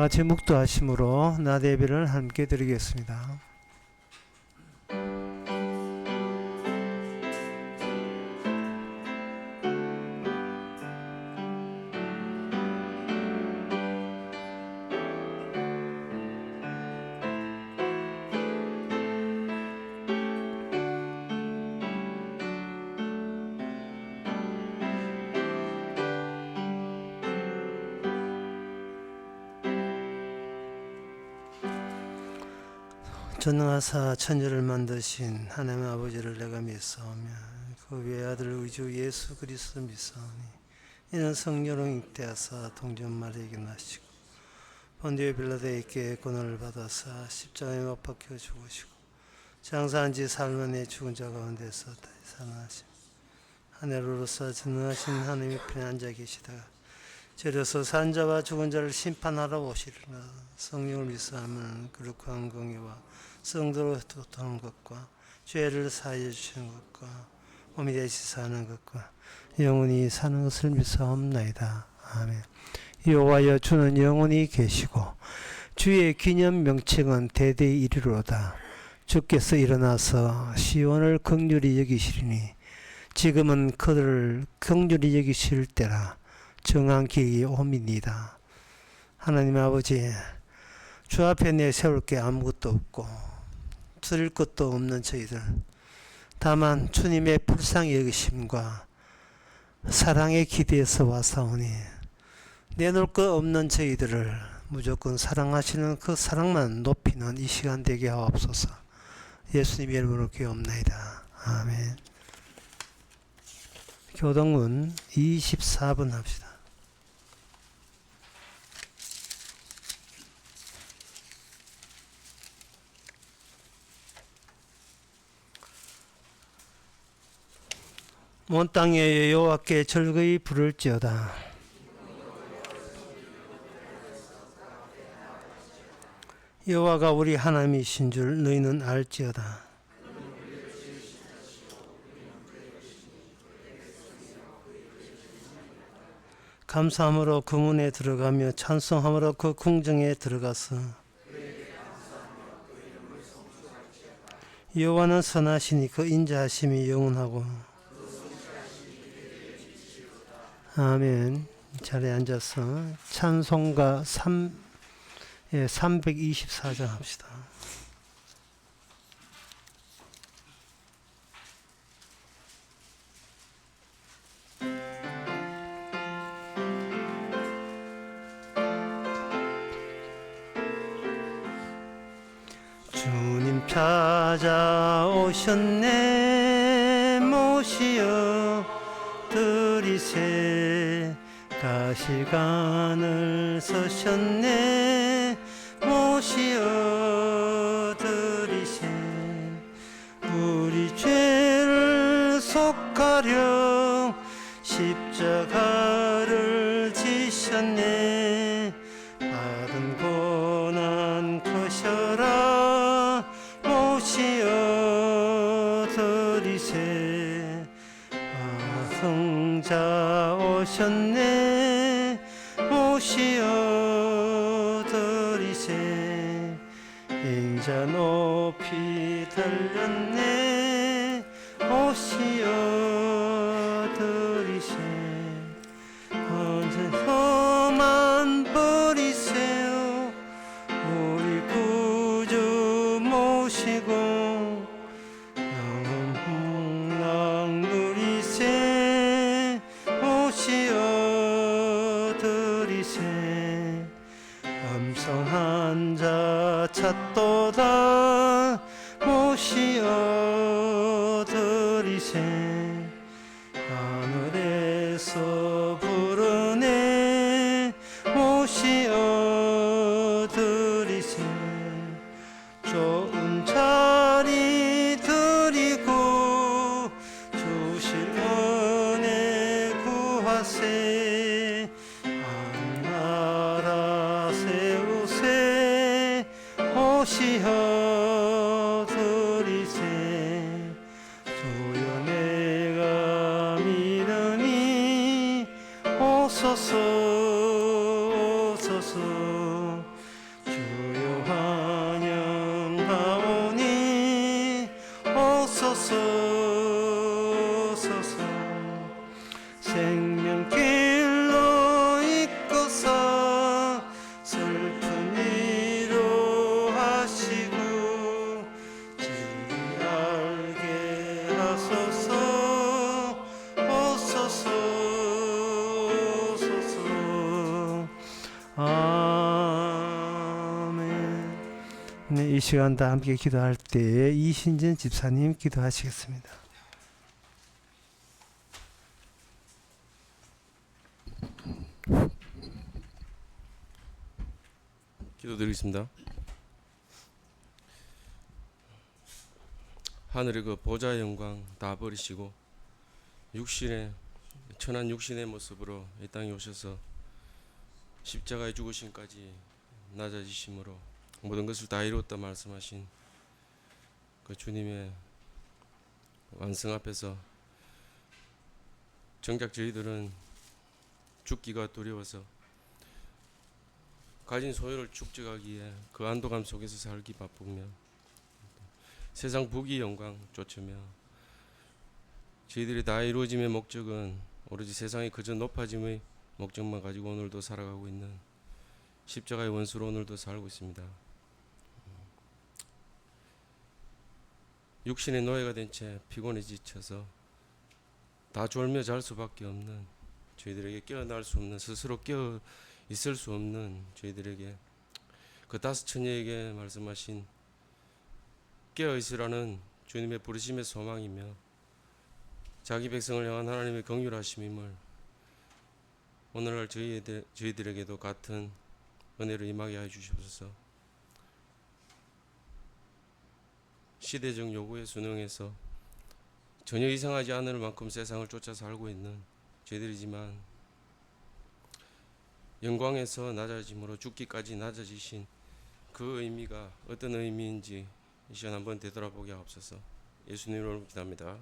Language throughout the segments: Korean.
같이 묵도하심으로 낮 예배를 함께 드리겠습니다. 전능하사 천지를 만드신 하나님 아버지를 내가 믿사오며 그 외아들 의주 예수 그리스도 믿사오니 이는 성령으로 잉태하사 동전 마리아에게 나시고 본디오 빌라도에게 고난을 받아사 십자가에 못 박혀 죽으시고 장사한 지 사흘 만에 죽은 자 가운데서 다시 살아나시며 하늘로서 전능하신 하나님 편에 앉아 계시다가 저려서 산 자와 죽은 자를 심판하러 오시리라. 성령을 믿사하면 거룩한 공의와 성도로 도통하는 것과 죄를 사하여 주시는 것과 몸이 되시 사는 것과 영원히 사는 것을 믿사옵나이다. 아멘. 여호와여 주는 영원히 계시고 주의 기념 명칭은 대대히 이르로다. 주께서 일어나서 시온을 긍휼히 여기시리니 지금은 그들을 긍휼히 여기실 때라. 정한 기이 옴이니이다. 하나님 아버지, 주 앞에 내세울 게 아무것도 없고 드릴 것도 없는 저희들, 다만 주님의 불쌍히 여기심과 사랑에 기대해서 와사오니 내놓을 것 없는 저희들을 무조건 사랑하시는 그 사랑만 높이는 이 시간 되게 하옵소서. 예수님 이름으로 기도옵나이다. 아멘. 교동문 24번 합시다. 온 땅에 여호와께 즐거이 부를지어다. 여호와가 우리 하나님이신 줄 너희는 알지어다. 감사함으로 그 문에 들어가며 찬송함으로 그 궁정에 들어가서 여호와는 선하시니 그 인자하심이 영원하고. 아멘. 자리에 앉아서 찬송가 324장 합시다. 주님 찾아오셨네. 모시어 들이세 가시간을 서셨네. 모시어 들이세 우리 죄를 속하려 십자가를 지셨네. 받은 고난 크셔라. 모시어 들이세 성자 오셨네. 모시어 들이세 인자 높이 들렸네. 모시어 들이세 언제서만 버리세요. 우리 구주 모시고 영원 풍랑 누리세. 모시어 들이세 음성한 자 찾도다. 모시어 들이세 하늘에서 부르네. 모시어 들이세 좋은 자리 드리고 주실 은혜 구하세. 하늘나라 세우세. 모시어 들이세 주여 내가 믿으니 오소서 오소서 오소서 생명길로 이끌어서 슬픔 위로하시고 진리 알게 하소서 오소서 아멘. 네, 이 시간 다 함께 기도할 때 이신진 집사님 기도하시겠습니다. 기도드리겠습니다. 하늘의 그 보좌의 영광 다 버리시고 육신의 천한 육신의 모습으로 이 땅에 오셔서 십자가의 죽으심까지 낮아지심으로 모든 것을 다 이루었다 말씀하신 그 주님의 완성 앞에서 정작 저희들은 죽기가 두려워서 가진 소유를 축적하기에 그 안도감 속에서 살기 바쁘며 세상 부귀 영광 쫓으며 저희들이 다 이루어짐의 목적은 오로지 세상이 그저 높아짐의 목적만 가지고 오늘도 살아가고 있는 십자가의 원수로 오늘도 살고 있습니다. 육신의 노예가 된 채 피곤에 지쳐서 다 졸며 잘 수밖에 없는 저희들에게 깨어날 수 없는, 스스로 깨어 있을 수 없는 저희들에게 그 다섯 처녀에게 말씀하신 깨어 있으라는 주님의 부르심의 소망이며 자기 백성을 향한 하나님의 긍휼하심임을 오늘날 저희들에게도 같은 은혜로 임하게 해 주시옵소서. 시대적 요구에 순응해서 전혀 이상하지 않을 만큼 세상을 쫓아 살고 있는 저희들이지만 영광에서 낮아짐으로 죽기까지 낮아지신 그 의미가 어떤 의미인지 이 시간 한번 되돌아보게 하옵소서. 예수님으로 기도합니다.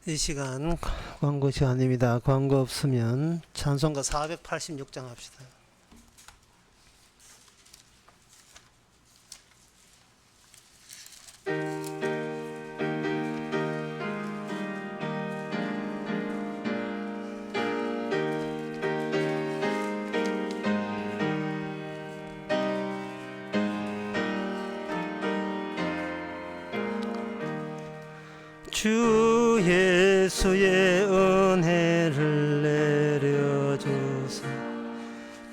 이 시간 광고 시간입니다. 광고 없으면 찬송가 486장 합시다. 주 예수의 은혜를 내려줘서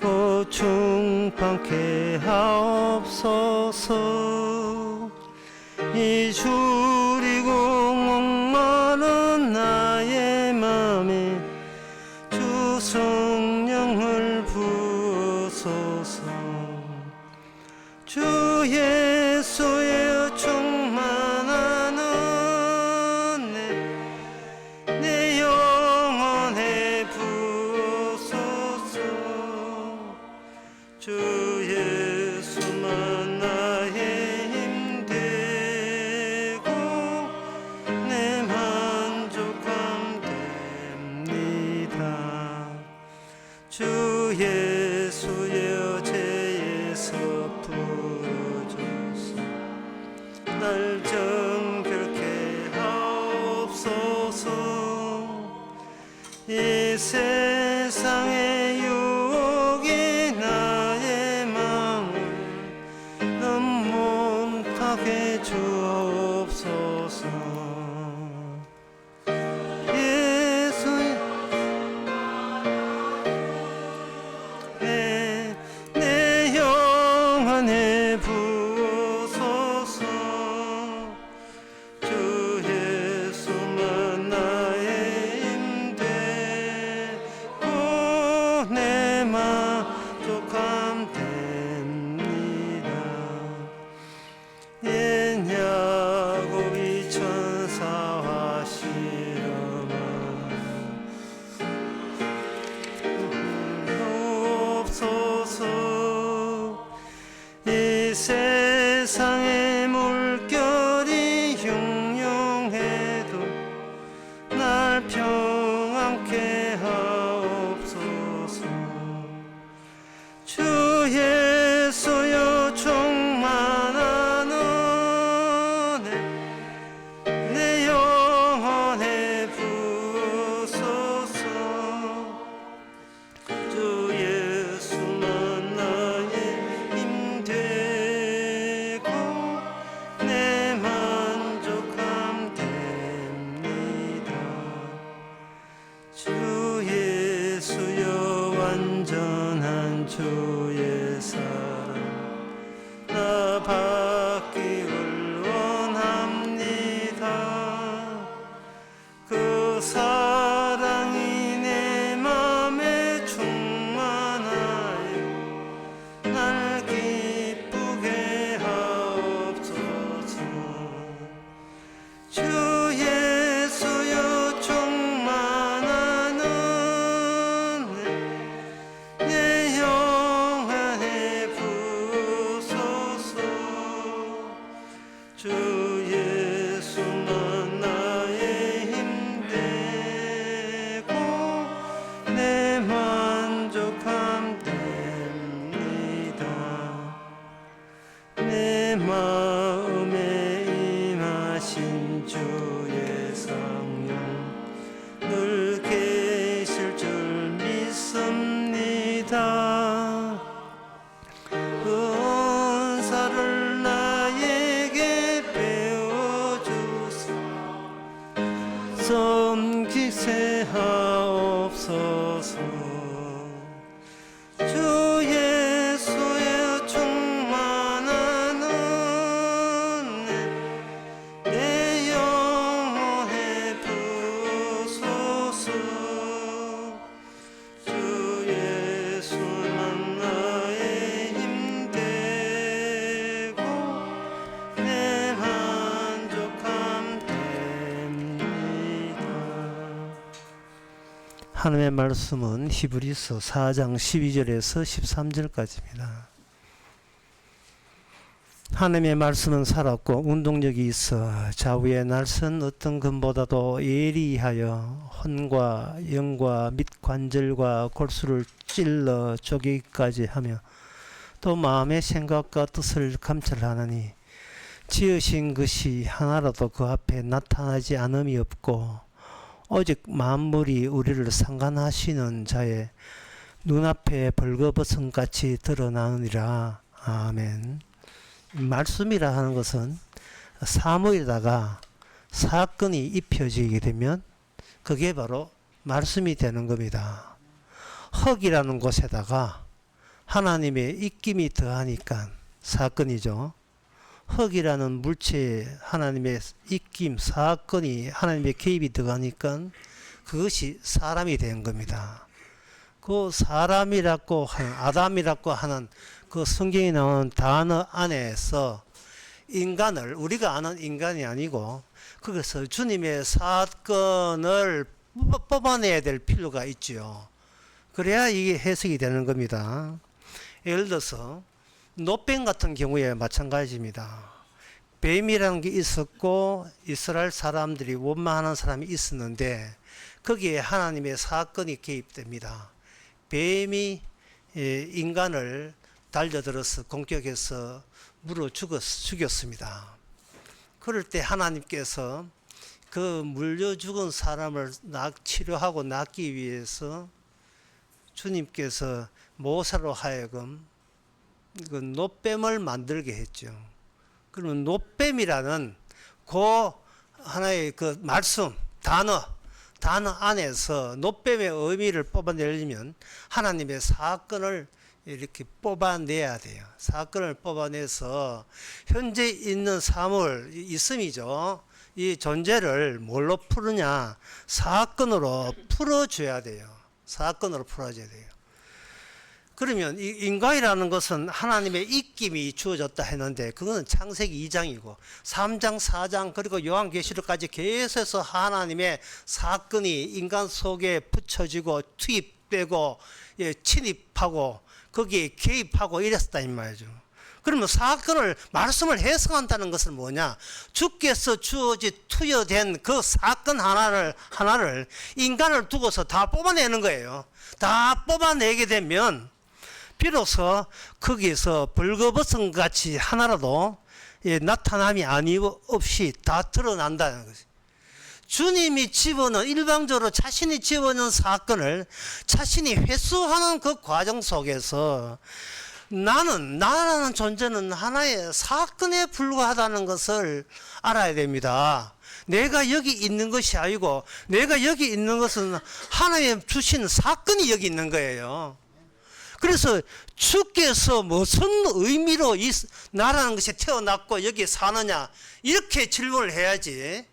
고충받게 하옵소서. 이 줄이고 목마른 나의 맘에 주 성령을 부어소서. 주 예수의 충만한 내 영혼에 부어소서. 주 예수만 나의 힘 되고 내 만족함 됩니다. 주 예수여 죄에서 풀어줘서 날 정결케 하옵소서. 이 세상의 유혹이 나의 마음을 넘못하게 주옵소서. 내 영혼에 부어소서. 주 예수만 나의 힘 섬기세하옵소서. 주 예수의 충만한 은혜 내 영혼에 부소서. 주 예수만 나의 힘 되고 내 만족함 됩니다. 하나님의 말씀은 히브리서 4장 12절에서 13절까지입니다. 하나님의 말씀은 살았고 운동력이 있어 좌우의 날선 어떤 금보다도 예리하여 혼과 영과 및 관절과 골수를 찔러 쪼개기까지 하며 또 마음의 생각과 뜻을 감찰하느니 지으신 것이 하나라도 그 앞에 나타나지 않음이 없고 오직 만물이 우리를 상관하시는 자의 눈앞에 벌거벗은같이 드러나느니라. 아멘. 말씀이라 하는 것은 사무에다가 사건이 입혀지게 되면 그게 바로 말씀이 되는 겁니다. 흙이라는 곳에다가 하나님의 입김이 더하니까 사건이죠. 흙이라는 물체에 하나님의 입김, 사건이 하나님의 개입이 들어가니까 그것이 사람이 된 겁니다. 그 사람이라고 하는, 아담이라고 하는 그 성경에 나오는 단어 안에서 인간을, 우리가 아는 인간이 아니고 거기서 주님의 사건을 뽑아내야 될 필요가 있죠. 그래야 이게 해석이 되는 겁니다. 예를 들어서 노뱀 같은 경우에 마찬가지입니다. 뱀이라는 게 있었고 이스라엘 사람들이 원망하는 사람이 있었는데 거기에 하나님의 사건이 개입됩니다. 뱀이 인간을 달려들어서 공격해서 물어 죽였습니다. 그럴 때 하나님께서 그 물려 죽은 사람을 치료하고 낫기 위해서 주님께서 모세로 하여금 그 노뱀을 만들게 했죠. 그러면 노뱀이라는 그 하나의 그 말씀, 단어 안에서 노뱀의 의미를 뽑아내려면 하나님의 사건을 이렇게 뽑아내야 돼요. 사건을 뽑아내서 현재 있는 사물, 있음이죠. 이 존재를 뭘로 푸느냐? 사건으로 풀어줘야 돼요. 사건으로 풀어줘야 돼요. 그러면 이 인간이라는 것은 하나님의 입김이 주어졌다 했는데 그거는 창세기 2장이고 3장 4장 그리고 요한계시록까지 계속해서 하나님의 사건이 인간 속에 붙여지고 투입되고 침입하고 거기에 개입하고 이랬다 이 말이죠. 그러면 사건을 말씀을 해석한다는 것은 뭐냐? 주께서 주어진 투여된 그 사건 하나를 인간을 두고서 다 뽑아내는 거예요. 다 뽑아내게 되면 비로소 거기에서 벌거벗은 같이 하나라도 나타남이 없이 다 드러난다는 거지. 주님이 일방적으로 자신이 집어넣은 사건을 자신이 회수하는 그 과정 속에서 나라는 존재는 하나의 사건에 불과하다는 것을 알아야 됩니다. 내가 여기 있는 것이 아니고 내가 여기 있는 것은 하나님 주신 사건이 여기 있는 거예요. 그래서 주께서 무슨 의미로 이 나라는 것이 태어났고 여기 사느냐 이렇게 질문을 해야지.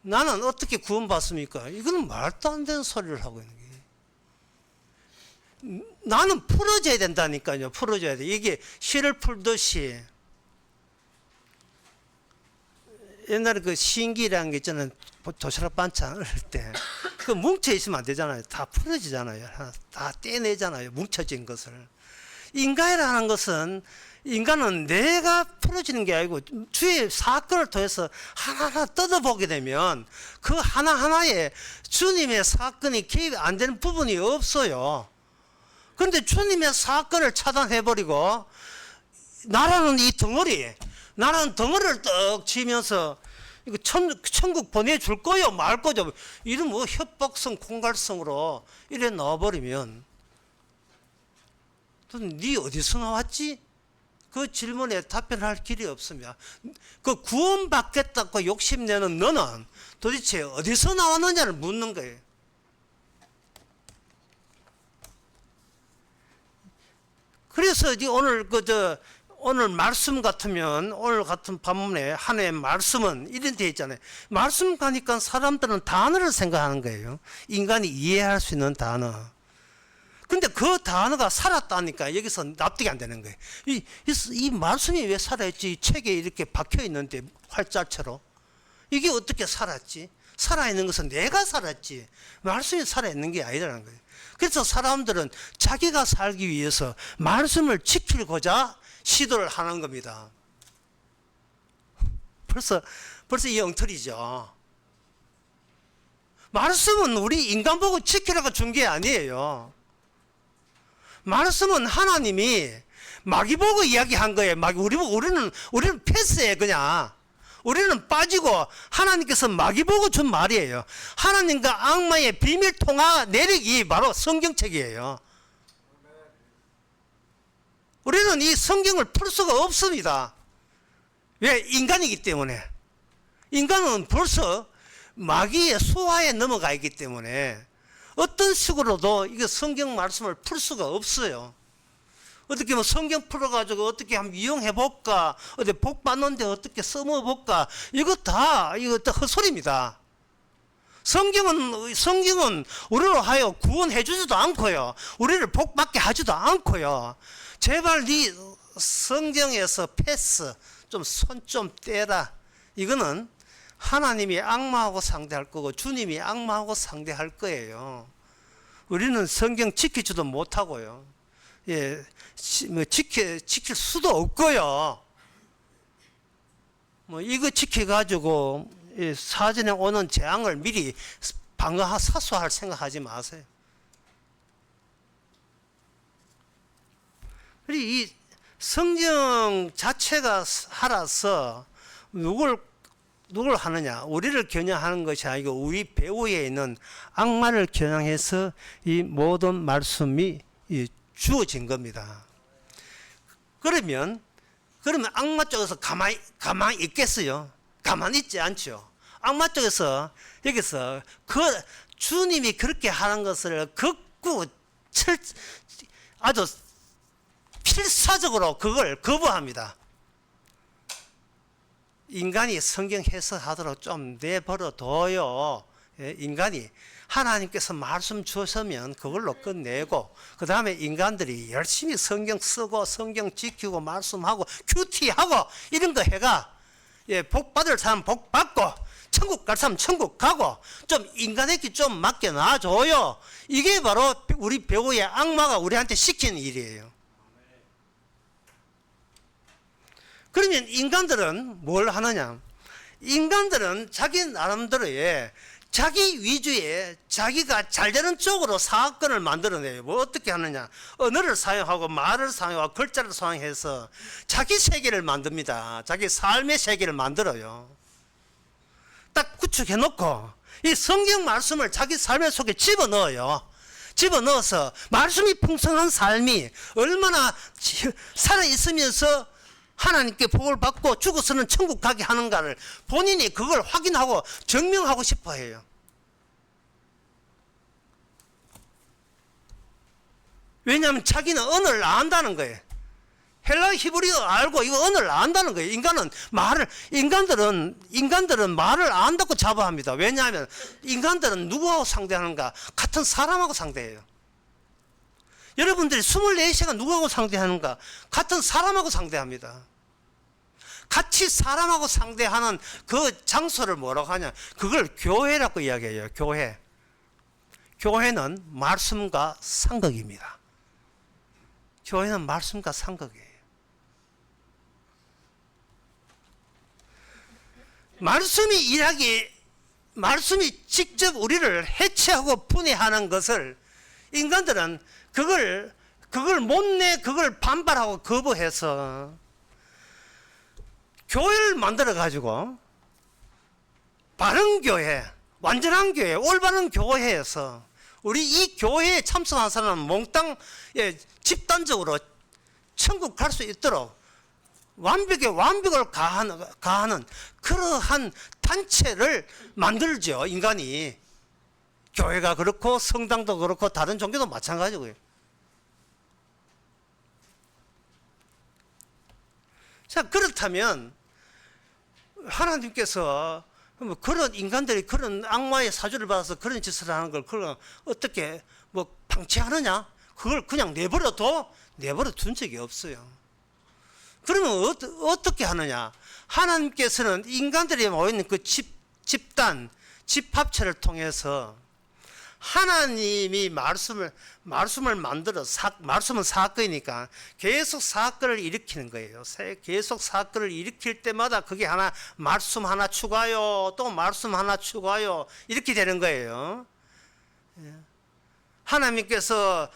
나는 어떻게 구원받습니까? 이거는 말도 안 되는 소리를 하고 있는 거예요. 나는 풀어져야 된다니까요. 풀어져야 돼. 이게 시를 풀듯이 옛날에 그 신기라는 게 있잖아요. 도시락 반찬 할 때 그 뭉쳐 있으면 안 되잖아요. 다 풀어지잖아요. 다 떼내잖아요. 뭉쳐진 것을. 인간이라는 것은 인간은 내가 풀어지는 게 아니고 주의 사건을 통해서 하나하나 뜯어보게 되면 그 하나하나에 주님의 사건이 개입 안 되는 부분이 없어요. 그런데 주님의 사건을 차단해버리고 나라는 덩어리를 떡 치면서 이거 천국 보내줄 거요 말 거죠. 이런 뭐 협박성 공갈성으로 이래 넣어버리면 네 어디서 나왔지? 그 질문에 답변할 길이 없습니다. 그 구원받겠다고 욕심내는 너는 도대체 어디서 나왔느냐를 묻는 거예요. 그래서 오늘 말씀 같으면 오늘 같은 본문에 하나의 말씀은 이런 데 있잖아요. 말씀 가니까 사람들은 단어를 생각하는 거예요. 인간이 이해할 수 있는 단어. 근데 그 단어가 살았다니까 여기서 납득이 안 되는 거예요. 이 말씀이 왜 살아있지? 이 책에 이렇게 박혀 있는데 활자처럼 이게 어떻게 살았지? 살아있는 것은 내가 살았지 말씀이 살아있는 게 아니라는 거예요. 그래서 사람들은 자기가 살기 위해서 말씀을 지키고자 시도를 하는 겁니다. 벌써 이 엉터리죠. 말씀은 우리 인간 보고 지키라고 준 게 아니에요. 말씀은 하나님이 마귀 보고 이야기한 거예요. 우리는 패스해 그냥. 우리는 빠지고 하나님께서 마귀 보고 준 말이에요. 하나님과 악마의 비밀 통화 내력이 바로 성경책이에요. 우리는 이 성경을 풀 수가 없습니다. 왜? 인간이기 때문에. 인간은 벌써 마귀의 수하에 넘어가 있기 때문에 어떤 식으로도 이거 성경 말씀을 풀 수가 없어요. 어떻게 뭐 성경 풀어가지고 어떻게 한번 이용해볼까, 어디 복 받는데 어떻게 써먹어볼까, 이거 다 헛소리입니다. 성경은 우리로 하여 구원해주지도 않고요, 우리를 복 받게 하지도 않고요. 제발 네 성경에서 패스 좀 손 좀 떼라. 이거는 하나님이 악마하고 상대할 거고 주님이 악마하고 상대할 거예요. 우리는 성경 지키지도 못하고요. 예, 지킬 수도 없고요. 뭐 이거 지켜가지고 사전에 오는 재앙을 미리 사수할 생각하지 마세요. 그리고 이 성경 자체가 살아서 누굴 하느냐? 우리를 겨냥하는 것이 아니고 우리 배후에 있는 악마를 겨냥해서 이 모든 말씀이 주어진 겁니다. 그러면 악마 쪽에서 가만히 있겠어요? 가만히 있지 않죠. 악마 쪽에서 여기서 주님이 그렇게 하는 것을 아주 필사적으로 그걸 거부합니다. 인간이 성경 해석하도록 좀 내버려 둬요. 인간이 하나님께서 말씀 주셨으면 그걸로 끝내고, 그 다음에 인간들이 열심히 성경 쓰고 성경 지키고 말씀하고 큐티하고 이런 거 해가 복 받을 사람 복 받고 천국 갈 사람 천국 가고 좀 인간에게 좀 맡겨놔줘요. 이게 바로 우리 배후의 악마가 우리한테 시키는 일이에요. 그러면 인간들은 뭘 하느냐? 인간들은 자기 나름대로의 자기 위주의 자기가 잘 되는 쪽으로 사건을 만들어내요. 뭐 어떻게 하느냐? 언어를 사용하고 말을 사용하고 글자를 사용해서 자기 세계를 만듭니다. 자기 삶의 세계를 만들어요. 딱 구축해놓고 이 성경 말씀을 자기 삶의 속에 집어넣어요. 집어넣어서 말씀이 풍성한 삶이 얼마나 살아있으면서 하나님께 복을 받고 죽어서는 천국 가게 하는가를 본인이 그걸 확인하고 증명하고 싶어 해요. 왜냐하면 자기는 언어를 안다는 거예요. 헬라 히브리어 알고 이거 언어를 안다는 거예요. 인간들은 말을 안다고 자부합니다. 왜냐하면 인간들은 누구하고 상대하는가? 같은 사람하고 상대해요. 여러분들이 24시간 누구하고 상대하는가? 같은 사람하고 상대합니다. 같이 사람하고 상대하는 그 장소를 뭐라고 하냐? 그걸 교회라고 이야기해요. 교회. 교회는 말씀과 상극입니다. 교회는 말씀과 상극이에요. 말씀이 직접 우리를 해체하고 분해하는 것을 인간들은 그걸 그걸 반발하고 거부해서 교회를 만들어 가지고 바른 교회, 완전한 교회, 올바른 교회에서 우리 이 교회에 참석한 사람은 몽땅 집단적으로 천국 갈 수 있도록 완벽을 가하는 그러한 단체를 만들죠. 인간이. 교회가 그렇고 성당도 그렇고 다른 종교도 마찬가지고요. 자, 그렇다면 하나님께서 그런 인간들이 그런 악마의 사주를 받아서 그런 짓을 하는 걸 그걸 어떻게 뭐 방치하느냐? 그걸 그냥 내버려 둔 적이 없어요. 그러면 어떻게 하느냐? 하나님께서는 인간들이 모이는 그 집단, 집합체를 통해서 하나님이 말씀을 만들어 말씀은 사건이니까 계속 사건을 일으키는 거예요. 계속 사건을 일으킬 때마다 그게 하나 말씀 하나 추가요, 또 말씀 하나 추가요, 이렇게 되는 거예요. 하나님께서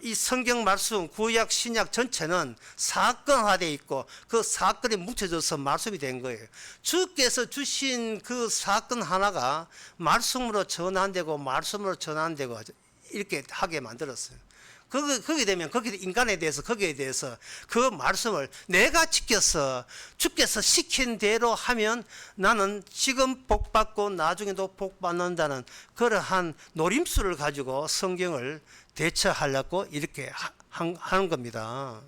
이 성경 말씀 구약 신약 전체는 사건화되어 있고 그 사건이 뭉쳐져서 말씀이 된 거예요. 주께서 주신 그 사건 하나가 말씀으로 전환되고 말씀으로 전환되고 이렇게 하게 만들었어요. 그게 되면 인간에 대해서 거기에 대해서 그 말씀을 내가 지켜서 주께서 시킨 대로 하면 나는 지금 복 받고 나중에도 복 받는다는 그러한 노림수를 가지고 성경을 대처하려고 이렇게 하는 겁니다.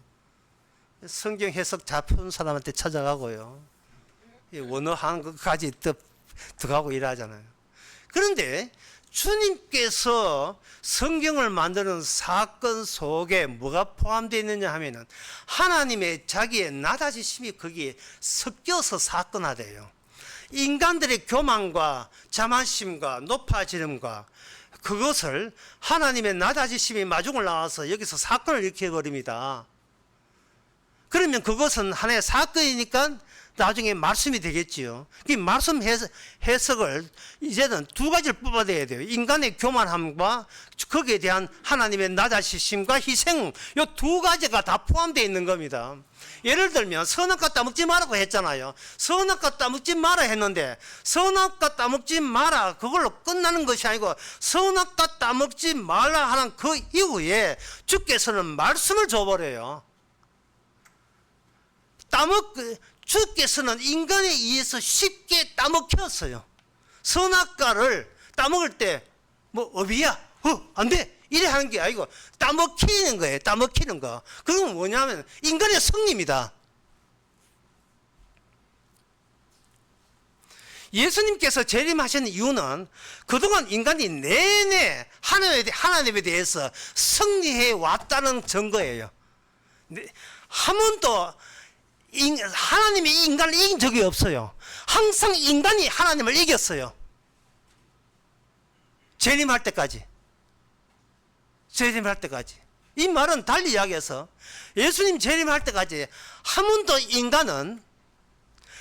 성경 해석 잡힌 사람한테 찾아가고요. 원어하는 것까지 들어가고 일하잖아요. 그런데 주님께서 성경을 만드는 사건 속에 뭐가 포함되어 있느냐 하면은 하나님의 자기의 낮아지심이 거기에 섞여서 사건화돼요. 인간들의 교만과 자만심과 높아지름과 그것을 하나님의 낮아지심이 마중을 나와서 여기서 사건을 일으켜버립니다. 그러면 그것은 하나의 사건이니까 나중에 말씀이 되겠지요. 이 말씀 해석을 이제는 두 가지를 뽑아내야 돼요. 인간의 교만함과 거기에 대한 하나님의 낮아지심과 희생, 이 두 가지가 다 포함되어 있는 겁니다. 예를 들면 선악과 따먹지 말라고 했잖아요. 선악과 따먹지 마라 했는데 선악과 따먹지 마라 그걸로 끝나는 것이 아니고 선악과 따먹지 말라 하는 그 이후에 주께서는 말씀을 줘버려요. 주께서는 인간에 의해서 쉽게 따먹혔어요. 선악과를 따먹을 때 뭐 어비야, 안 돼 이래 하는 게 아니고 따먹히는 거예요. 따먹히는 거. 그건 뭐냐면 인간의 성립입니다. 예수님께서 재림하신 이유는 그동안 인간이 내내 하나님에 대해서 승리해 왔다는 증거예요. 한 번도 하나님이 인간을 이긴 적이 없어요. 항상 인간이 하나님을 이겼어요. 재림할 때까지. 이 말은 달리 이야기해서 예수님 재림할 때까지 한 번도 인간은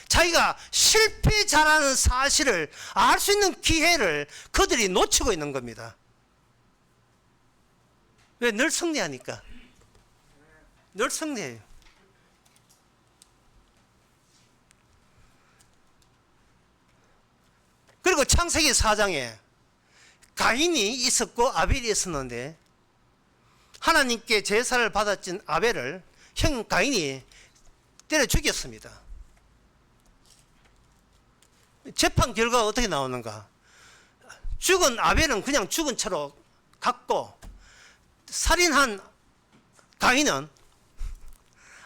자기가 실패자라는 사실을 알 수 있는 기회를 그들이 놓치고 있는 겁니다. 왜? 늘 승리하니까. 늘 승리해요. 그리고 창세기 4장에 가인이 있었고 아벨이 있었는데 하나님께 제사를 받았진 아벨을 형 가인이 때려 죽였습니다. 재판 결과가 어떻게 나오는가? 죽은 아벨은 그냥 죽은 채로 갔고 살인한 가인은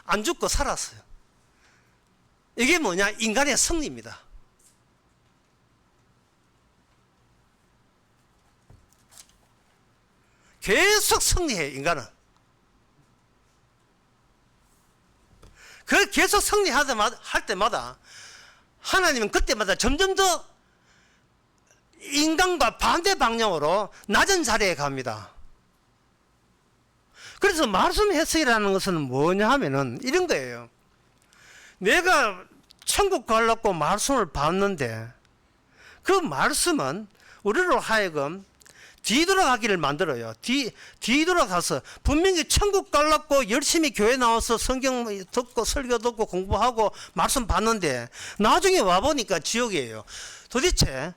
안 죽고 살았어요. 이게 뭐냐? 인간의 승리입니다. 계속 승리해 인간은. 그 계속 승리할 때마다 하나님은 그때마다 점점 더 인간과 반대 방향으로 낮은 자리에 갑니다. 그래서 말씀 해석이라는 것은 뭐냐 하면은 이런 거예요. 내가 천국 가려고 말씀을 받는데 그 말씀은 우리로 하여금 뒤돌아가기를 만들어요. 뒤돌아가서 분명히 천국 가려고 열심히 교회 나와서 성경 듣고 설교 듣고 공부하고 말씀 받는데 나중에 와보니까 지옥이에요. 도대체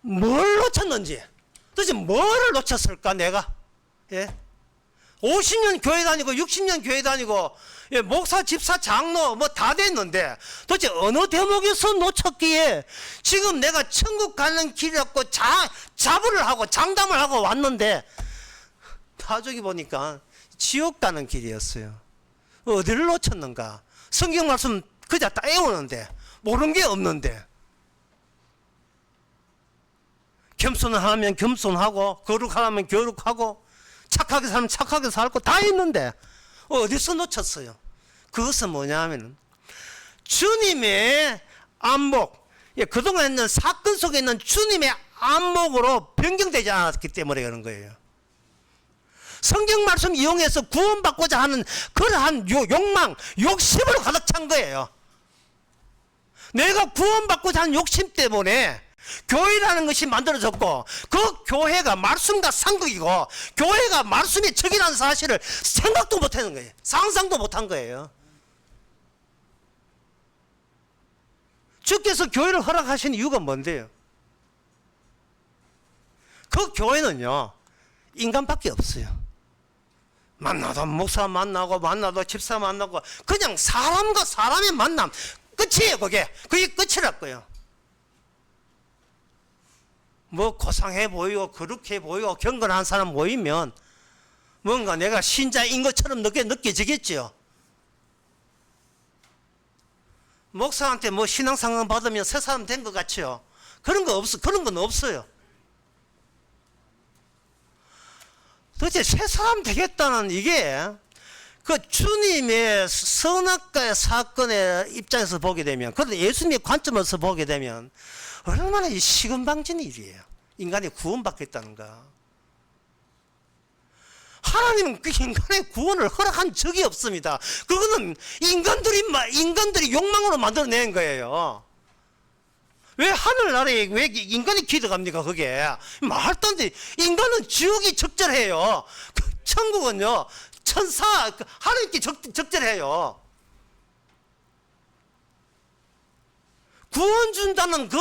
뭘 놓쳤는지, 도대체 뭐를 놓쳤을까 내가? 예? 50년 교회 다니고 60년 교회 다니고 예, 목사, 집사, 장로 뭐 다 됐는데 도대체 어느 대목에서 놓쳤기에 지금 내가 천국 가는 길이라고 자부를 하고 장담을 하고 왔는데 나중에 보니까 지옥 가는 길이었어요. 어디를 놓쳤는가? 성경 말씀 그저 다 외우는데 모르는 게 없는데, 겸손하면 겸손하고 거룩하면 거룩하고 착하게 살면 착하게 살고 다 있는데 어디서 놓쳤어요? 그것은 뭐냐 하면 주님의 안목, 그동안 있는 사건 속에 있는 주님의 안목으로 변경되지 않았기 때문에 그런 거예요. 성경 말씀 이용해서 구원받고자 하는 그러한 욕망, 욕심으로 가득 찬 거예요. 내가 구원받고자 하는 욕심 때문에 교회라는 것이 만들어졌고, 그 교회가 말씀과 상극이고 교회가 말씀의 적이라는 사실을 생각도 못하는 거예요. 상상도 못한 거예요. 주께서 교회를 허락하신 이유가 뭔데요? 그 교회는요, 인간밖에 없어요. 만나도 목사 만나도 집사 만나고 그냥 사람과 사람의 만남, 끝이에요. 그게 끝이라고요. 뭐 고상해 보이고 거룩해 보이고 경건한 사람 모이면 뭔가 내가 신자인 것처럼 느껴지겠죠. 목사한테 뭐 신앙상담 받으면 새 사람 된 것 같죠. 그런 건 없어요. 도대체 새 사람 되겠다는 이게 그 주님의 선악과의 사건의 입장에서 보게 되면, 그런데 예수님의 관점에서 보게 되면 얼마나 시금방진 일이에요. 인간이 구원받겠다는가. 하나님은 그 인간의 구원을 허락한 적이 없습니다. 그거는 인간들이 욕망으로 만들어낸 거예요. 왜 하늘나라에 왜 인간이 기대갑니까? 그게 말도 안 돼. 인간은 지옥이 적절해요. 천국은요, 천사 하나님께 적절해요. 구원 준다는 그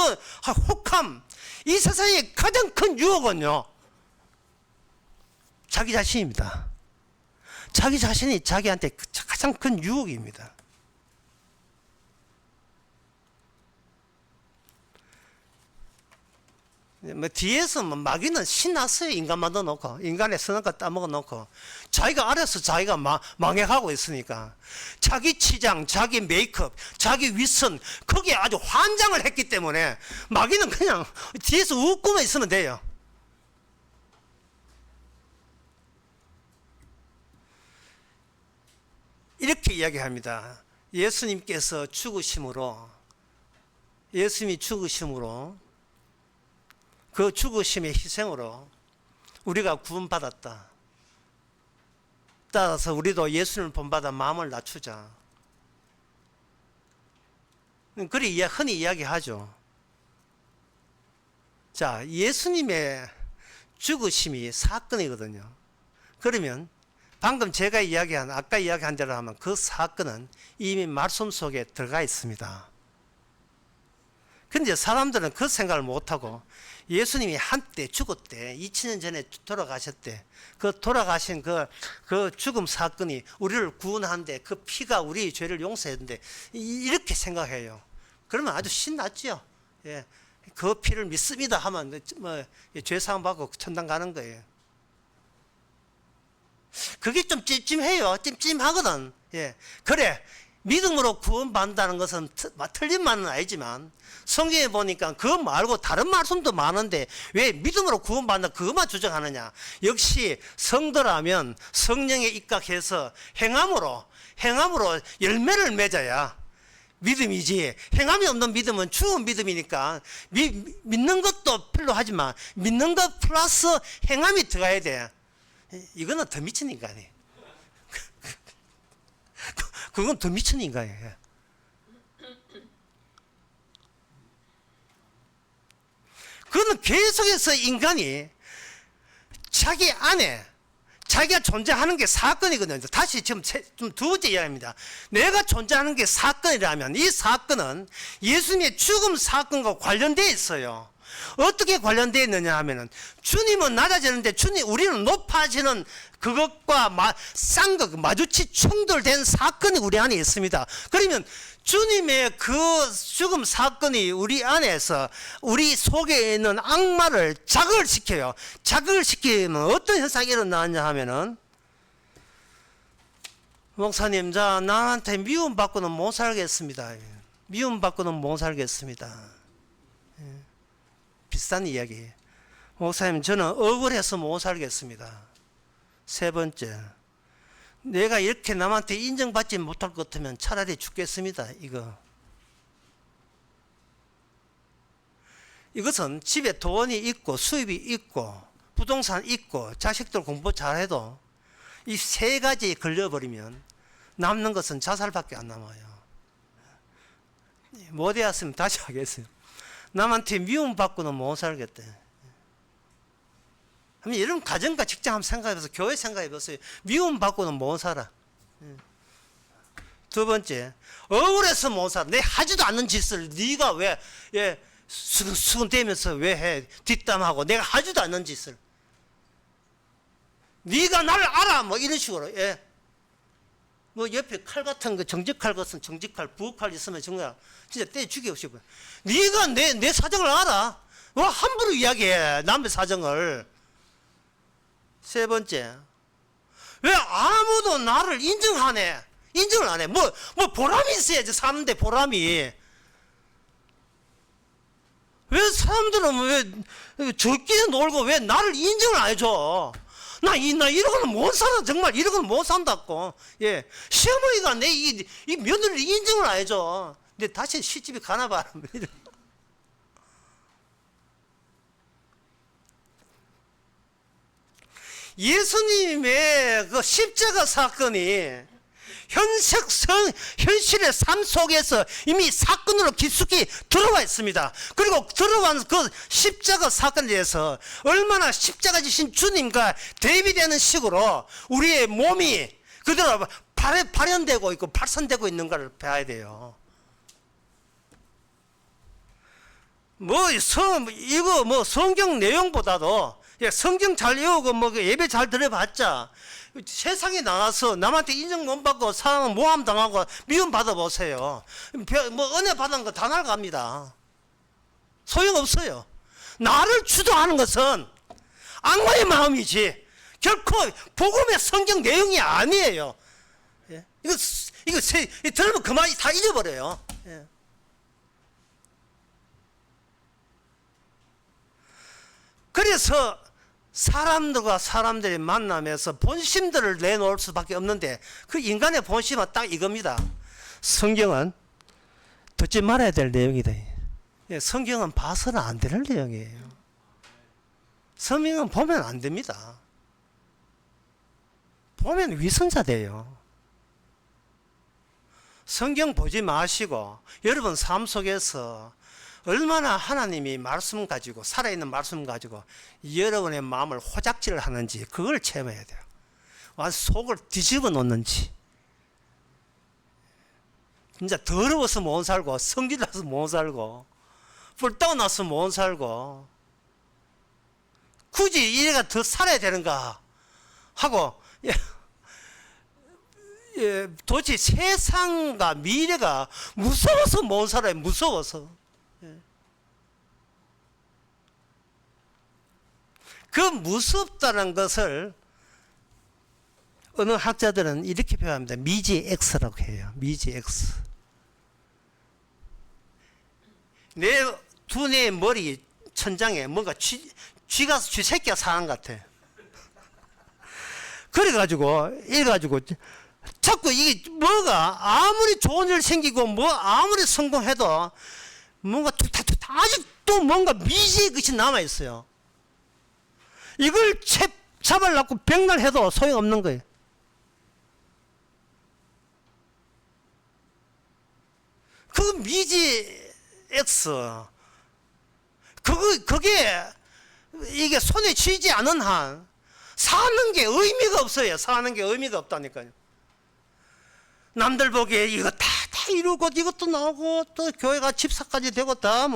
혹함, 이 세상의 가장 큰 유혹은요, 자기 자신입니다. 자기 자신이 자기한테 가장 큰 유혹입니다. 뭐 뒤에서 뭐 마귀는 신났어요. 인간 만들어 놓고, 인간의 선악과 따먹어 놓고, 자기가 알아서 자기가 망해가고 있으니까 자기 치장, 자기 메이크업, 자기 윗선, 거기에 아주 환장을 했기 때문에 마귀는 그냥 뒤에서 웃고만 있으면 돼요. 이렇게 이야기합니다. 예수님이 죽으심으로 그 죽으심의 희생으로 우리가 구원받았다. 따라서 우리도 예수님을 본받아 마음을 낮추자. 그리 흔히 이야기하죠. 자, 예수님의 죽으심이 사건이거든요. 그러면 방금 제가 아까 이야기한 대로 하면 그 사건은 이미 말씀 속에 들어가 있습니다. 근데 사람들은 그 생각을 못하고 예수님이 한때 죽었대, 2000년 전에 돌아가셨대, 그 돌아가신 그 죽음 사건이 우리를 구원하는데 그 피가 우리 죄를 용서했는데 이렇게 생각해요. 그러면 아주 신났죠. 예, 그 피를 믿습니다 하면 뭐 죄사함 받고 천당 가는 거예요. 그게 좀 찜찜해요. 찜찜하거든. 예, 그래, 믿음으로 구원받는다는 것은 틀린 말은 아니지만 성경에 보니까 그거 말고 다른 말씀도 많은데 왜 믿음으로 구원받는다 그것만 주장하느냐. 역시 성도라면 성령에 입각해서 행함으로 열매를 맺어야 믿음이지, 행함이 없는 믿음은 죽은 믿음이니까 믿는 것도 필요하지만 믿는 것 플러스 행함이 들어가야 돼. 이거는 더 미친 인간이에요. 그건 더 미친 인간이에요. 그거는 계속해서 인간이 자기 안에 자기가 존재하는 게 사건이거든요. 다시 지금 좀 두 번째 이야기입니다. 내가 존재하는 게 사건이라면 이 사건은 예수님의 죽음 사건과 관련되어 있어요. 어떻게 관련되어 있느냐 하면은 주님은 낮아지는데 우리는 높아지는 그것과 쌍극 마주치 충돌된 사건이 우리 안에 있습니다. 그러면 주님의 그 죽음 사건이 우리 안에서 우리 속에 있는 악마를 자극을 시켜요. 자극을 시키면 어떤 현상이 일어나냐 하면은, 목사님, 자, 나한테 미움받고는 못 살겠습니다. 미움받고는 못 살겠습니다. 비슷한 이야기예요. 목사님, 저는 억울해서 못 살겠습니다. 세 번째, 내가 이렇게 남한테 인정받지 못할 것 같으면 차라리 죽겠습니다. 이것은 집에 돈이 있고 수입이 있고 부동산 있고 자식들 공부 잘해도 이 세 가지에 걸려버리면 남는 것은 자살밖에 안 남아요. 못 외웠으면 다시 하겠어요. 남한테 미움받고는 못 살겠대. 여러분 가정과 직장 한번 생각해보세요. 교회 생각해보세요. 미움받고는 못 살아. 두 번째, 억울해서 못 살아. 내 하지도 않는 짓을 네가 왜 수근수근대면서 왜 해? 뒷담하고 내가 하지도 않는 짓을. 네가 나를 알아. 뭐 이런 식으로. 뭐 옆에 칼 같은 거, 정직칼 같은 정직칼, 부엌칼 있으면 정말 진짜 때 죽이고 싶어요. 네가 내 사정을 알아. 뭐 함부로 이야기해. 남의 사정을. 세 번째, 왜 아무도 나를 인정하네? 인정을 안 해. 뭐 보람이 있어야지. 사는데 보람이. 왜 사람들은 왜 저끼리 놀고 왜 나를 인정을 안 해줘? 나 이러고는 못 살아. 정말 이러고는 못 산다고. 시어머니가 내 이 며느리 인정을 안 해줘. 근데 다시 시집에 가나 봐. 예수님의 그 십자가 사건이 현실의 삶 속에서 이미 사건으로 깊숙이 들어와 있습니다. 그리고 들어간 그 십자가 사건에 대해서 얼마나 십자가 지신 주님과 대비되는 식으로 우리의 몸이 그대로 발현되고 있고 발산되고 있는가를 봐야 돼요. 이거 성경 내용보다도 성경 잘 외우고 예배 잘 들어봤자 세상에 나와서 남한테 인정 못 받고 사람은 모함 당하고 미움 받아보세요. 은혜 받은 거 다 날아갑니다. 소용없어요. 나를 주도하는 것은 악마의 마음이지 결코 복음의 성경 내용이 아니에요. 이거 들으면 그만 다 잊어버려요. 그래서 사람들과 사람들이 만나면서 본심들을 내놓을 수밖에 없는데 그 인간의 본심은 딱 이겁니다. 성경은 듣지 말아야 될 내용이다. 성경은 봐서는 안 되는 내용이에요. 성경은 보면 안 됩니다. 보면 위선자 돼요. 성경 보지 마시고 여러분 삶 속에서 얼마나 하나님이 말씀 가지고 살아있는 말씀 가지고 여러분의 마음을 호작질을 하는지 그걸 체험해야 돼요. 와서 속을 뒤집어 놓는지. 진짜 더러워서 못 살고 성질나서 못 살고 불따고 나서 못 살고 굳이 이래가 더 살아야 되는가 하고 도대체 세상과 미래가 무서워서 못 살아요. 무서워서. 그 무섭다는 것을 어느 학자들은 이렇게 표현합니다. 미지 X라고 해요. 미지 X. 내 두뇌 머리 천장에 뭔가 쥐새끼가 사는 것 같아. 그래가지고 자꾸 이게 뭐가 아무리 좋은 일 생기고 아무리 성공해도 뭔가 툭탁툭탁 아직도 뭔가 미지의 것이 남아있어요. 이걸 잡으려고 백날 해도 소용없는 거예요. 그 미지 X 그게 이게 손에 쥐지 않은 한 사는 게 의미가 없어요. 사는 게 의미가 없다니까요. 남들 보기에 이거 다 이루고 이것도 나오고 또 교회가 집사까지 되고 다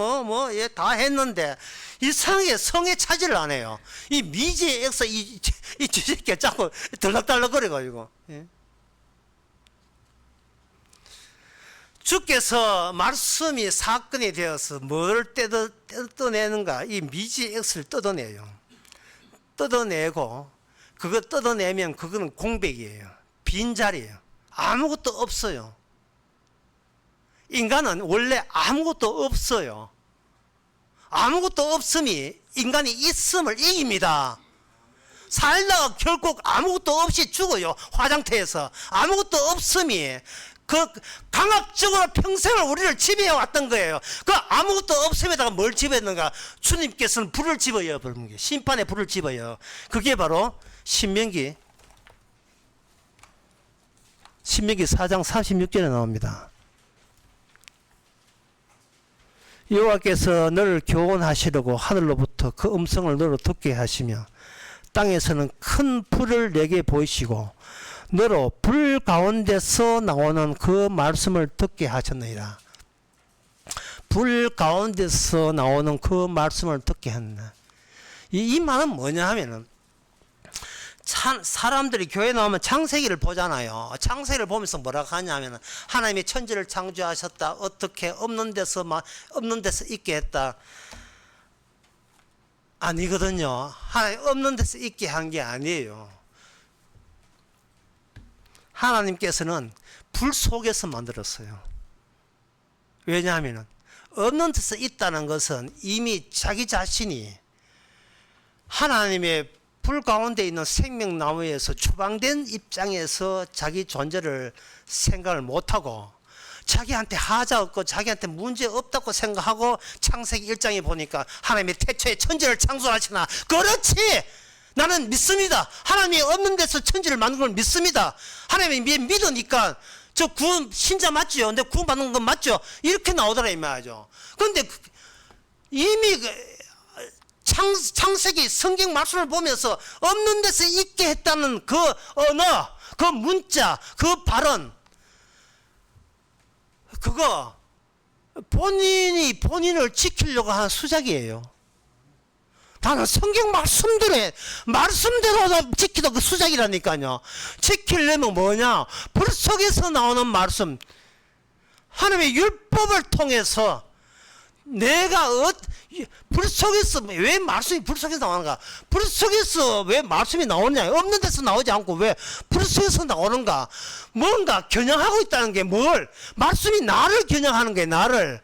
다 했는데 이상하게 성에 차지를 안 해요. 이 미지의 액서 이 새끼가 자꾸 들락달락거려가지고. 예. 주께서 말씀이 사건이 되어서 뭘 뜯어내는가? 이 미지의 액을 뜯어내요. 뜯어내고 그거 뜯어내면 그거는 공백이에요. 빈자리예요. 아무것도 없어요. 인간은 원래 아무것도 없어요. 아무것도 없음이 인간이 있음을 이깁니다. 살다가 결국 아무것도 없이 죽어요. 화장터에서 아무것도 없음이 그 강압적으로 평생을 우리를 지배해 왔던 거예요. 그 아무것도 없음에다가 뭘 집어했는가? 주님께서는 불을 집어요. 심판의 불을 집어요. 그게 바로 신명기 4장 36절에 나옵니다. 여호와께서 너를 교훈하시려고 하늘로부터 그 음성을 너로 듣게 하시며 땅에서는 큰 불을 내게 보이시고 너로 불 가운데서 나오는 그 말씀을 듣게 하셨느니라. 불 가운데서 나오는 그 말씀을 듣게 했나. 이 말은 뭐냐 하면은 사람들이 교회 나오면 창세기를 보잖아요. 창세기를 보면서 뭐라고 하냐면 하나님이 천지를 창조하셨다. 어떻게 없는 데서 있게 했다. 아니거든요. 하나님 없는 데서 있게 한 게 아니에요. 하나님께서는 불 속에서 만들었어요. 왜냐하면 없는 데서 있다는 것은 이미 자기 자신이 하나님의 불 가운데 있는 생명나무에서 추방된 입장에서 자기 존재를 생각을 못하고 자기한테 하자 없고 자기한테 문제 없다고 생각하고 창세기 1장에 보니까 하나님이 태초에 천지를 창조하시나. 그렇지! 나는 믿습니다. 하나님이 없는 데서 천지를 만든 걸 믿습니다. 하나님이 믿으니까 저 구원 신자 맞죠? 근데 구원받는 건 맞죠? 이렇게 나오더라 이 말이죠. 그런데 이미 창세기 성경 말씀을 보면서 없는 데서 있게 했다는 그 언어, 그 문자, 그 발언, 그거 본인이 본인을 지키려고 하는 수작이에요. 나는 성경 말씀대로 지키다 그 수작이라니까요. 지키려면 뭐냐? 불 속에서 나오는 말씀, 하나님의 율법을 통해서 내가 불 속에서 왜 말씀이 불 속에서 나오는가? 불 속에서 왜 말씀이 나오느냐? 없는 데서 나오지 않고 왜 불 속에서 나오는가? 뭔가 겨냥하고 있다는 게 뭘? 말씀이 나를 겨냥하는 게 나를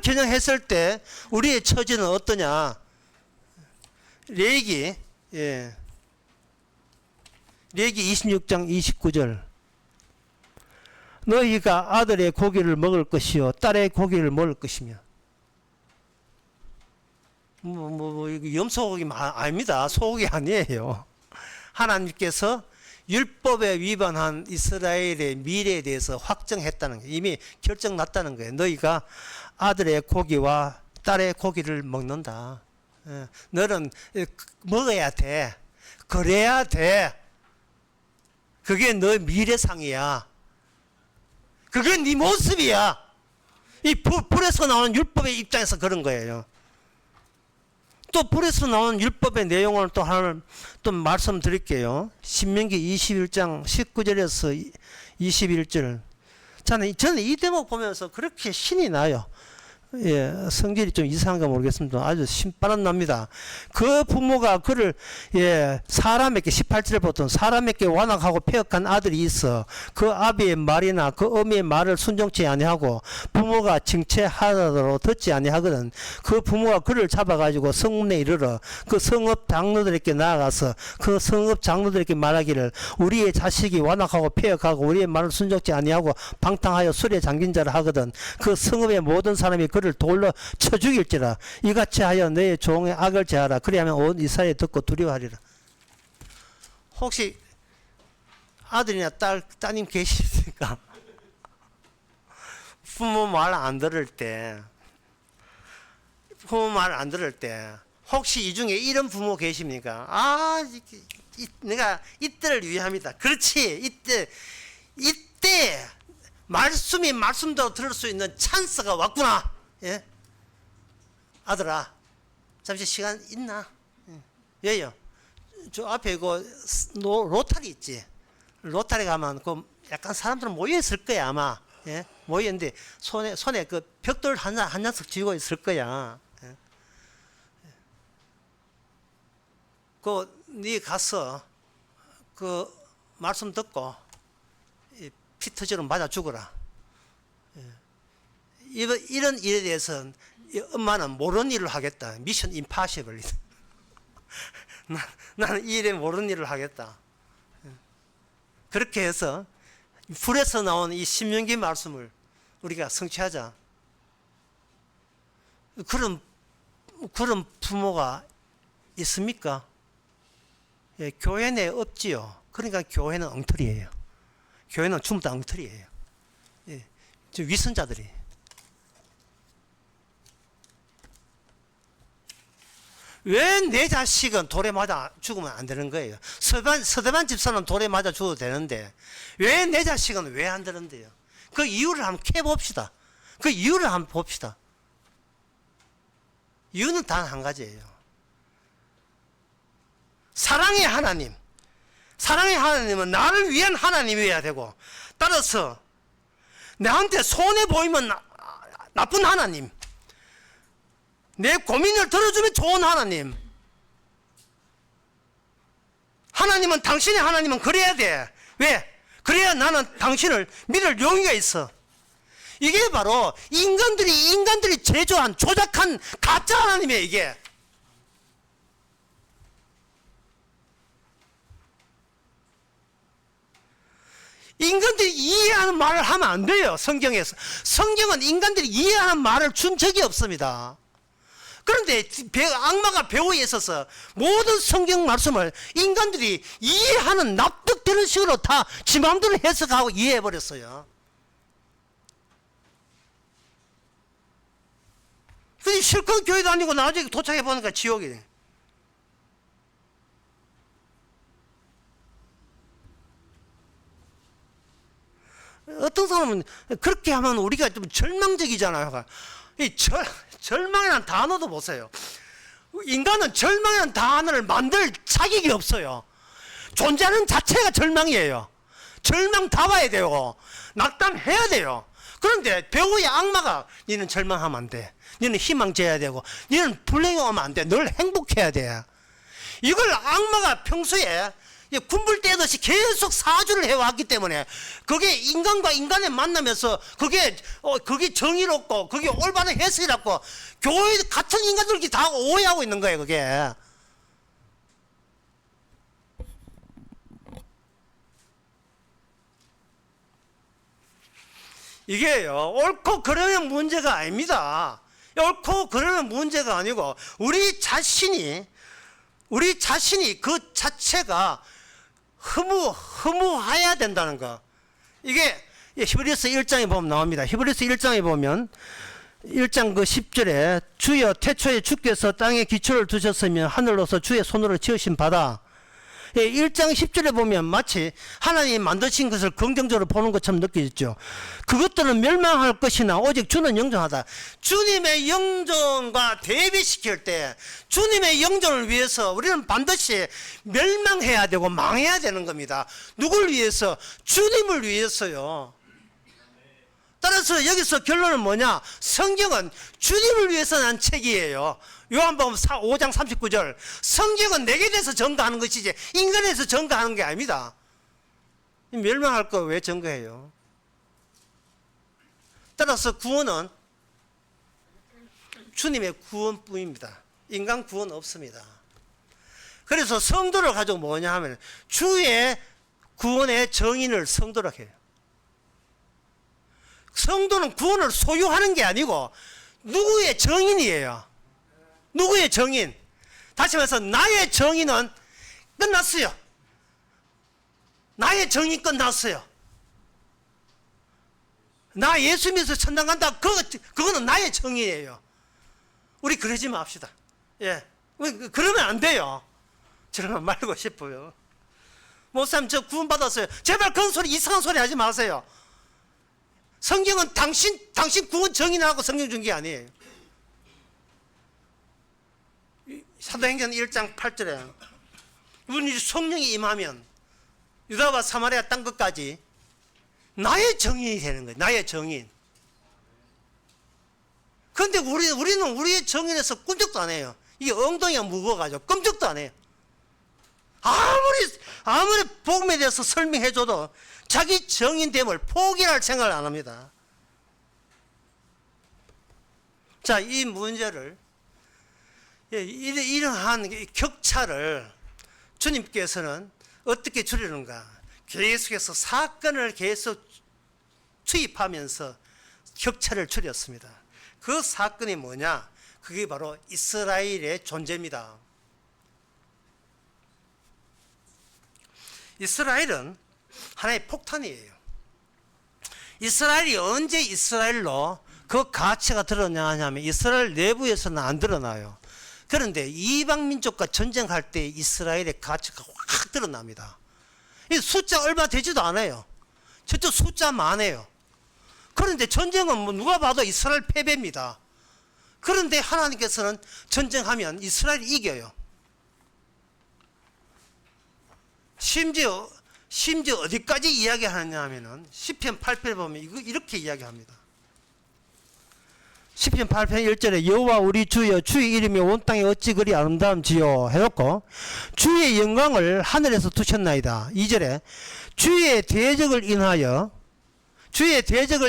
겨냥했을 때 우리의 처지는 어떠냐? 레위기 26장 29절. 너희가 아들의 고기를 먹을 것이요 딸의 고기를 먹을 것이며. 이거 염소고기 아닙니다. 소고기 아니에요. 하나님께서 율법에 위반한 이스라엘의 미래에 대해서 확정했다는 거예요. 이미 결정 났다는 거예요. 너희가 아들의 고기와 딸의 고기를 먹는다. 너는 먹어야 돼. 그래야 돼. 그게 너 미래상이야. 그게 네 모습이야. 이 불에서 나오는 율법의 입장에서 그런 거예요. 또 불에서 나오는 율법의 내용을 또 하나 또 말씀드릴게요. 신명기 21장 19절에서 21절. 저는 이 대목 보면서 그렇게 신이 나요. 성질이 좀 이상한가 모르겠습니다. 아주 신바람 납니다. 그 부모가 그를 사람에게 18절에 보통 사람에게 완악하고 폐역한 아들이 있어 그 아비의 말이나 그 어미의 말을 순종치 아니하고 부모가 징체하더라도 듣지 아니하거든. 그 부모가 그를 잡아가지고 성문에 이르러 그 성읍 장로들에게 나아가서 그 성읍 장로들에게 말하기를 우리의 자식이 완악하고 폐역하고 우리의 말을 순종치 아니하고 방탕하여 술에 잠긴 자를 하거든. 그 성읍의 모든 사람이 그를 돌로 쳐 죽일지라. 이같이 하여 내 종의 악을 제하라. 그리하면 온 이스라엘이 듣고 두려워하리라. 혹시 아들이나 따님 계십니까? 부모 말 안 들을 때 혹시 이 중에 이런 부모 계십니까? 내가 이때를 위함이다. 그렇지. 이때 말씀대로 들을 수 있는 찬스가 왔구나. 예? 아들아, 잠시 시간 있나? 왜요? 저 앞에 로타리 있지. 로타리 가면 약간 사람들은 모여 있을 거야 아마. 예? 모여 있는데 손에 그 벽돌 한 녀석 쥐고 있을 거야. 예? 네 가서 그 말씀 듣고 피 터지로 맞아 죽어라. 예. 이런 일에 대해서는 엄마는 모르는 일을 하겠다. 미션 임파시블. 나는 이 일에 모르는 일을 하겠다. 그렇게 해서 불에서 나온 이 신명기 말씀을 우리가 성취하자. 그런 부모가 있습니까? 예, 교회 내에 없지요. 그러니까 교회는 엉터리예요. 교회는 전부 다 엉터리예요. 예, 저 위선자들이. 왜 내 자식은 돌에 맞아 죽으면 안 되는 거예요? 서대만 집사는 돌에 맞아 죽어도 되는데 왜 내 자식은 왜 안 되는데요? 그 이유를 한번 캐봅시다. 그 이유를 한번 봅시다. 이유는 단 한 가지예요. 사랑의 하나님. 사랑의 하나님은 나를 위한 하나님이어야 되고, 따라서 나한테 손해 보이면 나쁜 하나님, 내 고민을 들어주면 좋은 하나님. 하나님은, 당신의 하나님은 그래야 돼. 왜? 그래야 나는 당신을 믿을 용의가 있어. 이게 바로 인간들이 제조한 조작한 가짜 하나님이에요. 이게 인간들이 이해하는 말을 하면 안 돼요. 성경에서. 성경은 인간들이 이해하는 말을 준 적이 없습니다. 그런데 악마가 배후에 있어서 모든 성경 말씀을 인간들이 이해하는, 납득되는 식으로 다 지 마음대로 해석하고 이해해버렸어요. 근데 실컷 교회 다니고 나중에 도착해보니까 지옥이네. 어떤 사람은 그렇게 하면 우리가 좀 절망적이잖아요. 이 절망이라는 단어도 보세요. 인간은 절망이라는 단어를 만들 자격이 없어요. 존재하는 자체가 절망이에요. 절망 타봐야 되고 낙담해야 돼요. 그런데 배우의 악마가 니는 절망하면 안 돼. 니는 희망져야 되고 니는 불행하면 안 돼. 늘 행복해야 돼. 이걸 악마가 평소에 군불 떼듯이 계속 사주를 해왔기 때문에 그게 인간과 인간의 만나면서 그게 정의롭고 그게 올바른 해석이라고 교회 같은 인간들끼리 다 오해하고 있는 거예요. 그게 이게요, 옳고 그러면 문제가 아닙니다. 옳고 그러면 문제가 아니고 우리 자신이 그 자체가 허무해야 된다는 거. 이게 히브리서 1장에 보면 나옵니다. 히브리서 1장에 보면 1장 그 10절에 주여 태초에 주께서 땅에 기초를 두셨으면 하늘로서 주의 손으로 지으신 바다. 1장 10절에 보면 마치 하나님이 만드신 것을 긍정적으로 보는 것처럼 느껴지죠. 그것들은 멸망할 것이나 오직 주는 영존하다. 주님의 영존과 대비시킬 때 주님의 영존을 위해서 우리는 반드시 멸망해야 되고 망해야 되는 겁니다. 누굴 위해서? 주님을 위해서요. 따라서 여기서 결론은 뭐냐? 성경은 주님을 위해서 난 책이에요. 요한복음 5장 39절. 성경은 내게 대해서 전가하는 것이지 인간에 대해서 전가하는 게 아닙니다. 멸망할 거 왜 전가해요? 따라서 구원은 주님의 구원뿐입니다. 인간 구원 없습니다. 그래서 성도를 가지고 뭐냐 하면 주의 구원의 정인을 성도라 해요. 성도는 구원을 소유하는 게 아니고 누구의 정인이에요. 누구의 정인? 다시 말해서 나의 정인은 끝났어요. 나의 정인 끝났어요. 나 예수 믿어서 천당 간다. 그거는 나의 정인이에요. 우리 그러지 맙시다. 예, 그러면 안 돼요. 저러면 말고 싶어요. 목사님 저 구원 받았어요. 제발 그런 소리, 이상한 소리 하지 마세요. 성경은 당신 구원 정의하고 성경 준 게 아니에요. 사도행전 1장 8절에 우리 성령이 임하면 유다와 사마리아 땅 끝까지 나의 정인이 되는 거예요. 나의 정인. 그런데 우리는 우리의 정인에서 꿈쩍도 안 해요. 이게 엉덩이가 무거워가지고 꿈쩍도 안 해요. 아무리 복음에 대해서 설명해줘도 자기 정인됨을 포기할 생각을 안 합니다. 자, 이 문제를, 이러한 격차를 주님께서는 어떻게 줄이는가? 계속해서 사건을 계속 투입하면서 격차를 줄였습니다. 그 사건이 뭐냐? 그게 바로 이스라엘의 존재입니다. 이스라엘은 하나의 폭탄이에요. 이스라엘이 언제 이스라엘로 그 가치가 드러나냐 하면 이스라엘 내부에서는 안 드러나요. 그런데 이방 민족과 전쟁할 때 이스라엘의 가치가 확 드러납니다. 이 숫자 얼마 되지도 않아요. 저쪽 숫자 많아요. 그런데 전쟁은 뭐 누가 봐도 이스라엘 패배입니다. 그런데 하나님께서는 전쟁하면 이스라엘이 이겨요. 심지어 어디까지 이야기하느냐 하면은 시편 8편에 보면 이렇게 이야기합니다. 시편 8편 1절에 여호와 우리 주여 주의 이름이 온 땅에 어찌 그리 아름다운지요 해놓고 주의 영광을 하늘에서 두셨나이다. 2절에 주의 대적을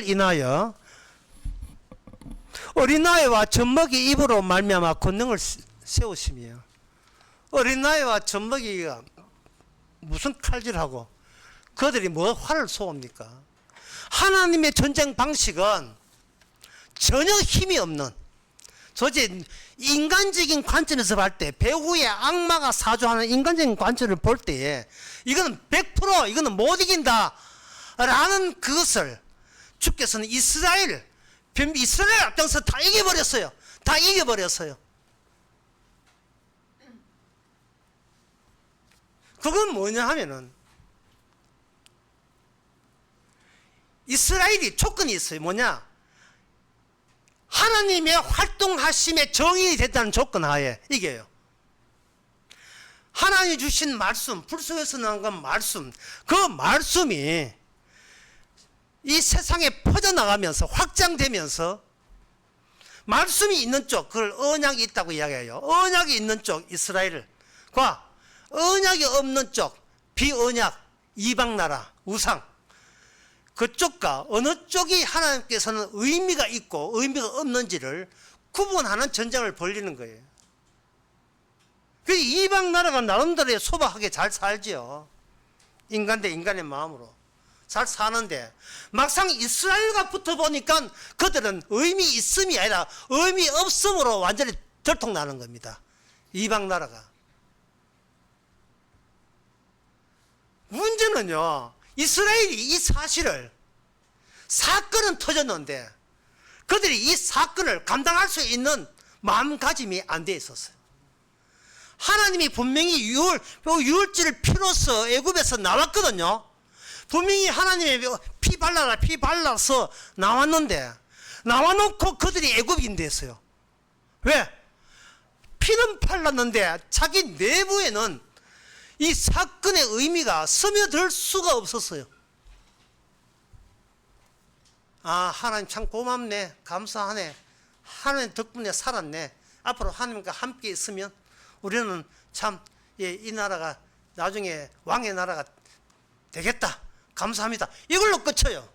인하여 어린아이와 젖먹이 입으로 말미암아 권능을 세우시며. 어린아이와 젖먹이가 무슨 칼질하고 그들이 뭐 화를 쏘옵니까? 하나님의 전쟁 방식은 전혀 힘이 없는, 도대체 인간적인 관점에서 볼 때, 배후의 악마가 사주하는 인간적인 관점을 볼 때에 이거는 100% 이거는 못 이긴다 라는 그것을 주께서는 이스라엘 앞장서 다 이겨버렸어요. 다 이겨버렸어요. 그건 뭐냐 하면은 이스라엘이 조건이 있어요. 뭐냐? 하나님의 활동하심의 정인이 됐다는 조건 하에 이겨요. 하나님이 주신 말씀, 불 속에서 나온 건 말씀, 그 말씀이 이 세상에 퍼져나가면서 확장되면서 말씀이 있는 쪽, 그걸 언약이 있다고 이야기해요. 언약이 있는 쪽 이스라엘과 언약이 없는 쪽 비언약 이방나라 우상, 그쪽과 어느 쪽이 하나님께서는 의미가 있고 의미가 없는지를 구분하는 전쟁을 벌리는 거예요. 그 이방 나라가 나름대로 소박하게 잘 살지요. 인간 대 인간의 마음으로 잘 사는데 막상 이스라엘과 붙어보니까 그들은 의미 있음이 아니라 의미 없음으로 완전히 들통나는 겁니다. 이방 나라가. 문제는요, 이스라엘이 이 사실을, 사건은 터졌는데 그들이 이 사건을 감당할 수 있는 마음가짐이 안 돼 있었어요. 하나님이 분명히 유월절을 피로써 애굽에서 나왔거든요. 분명히 하나님의 피 발라서 나왔는데 나와놓고 그들이 애굽인 됐어요. 왜? 피는 발랐는데 자기 내부에는 이 사건의 의미가 스며들 수가 없었어요. 아, 하나님 참 고맙네, 감사하네, 하나님 덕분에 살았네, 앞으로 하나님과 함께 있으면 우리는 참 이 나라가 나중에 왕의 나라가 되겠다, 감사합니다, 이걸로 끝쳐요.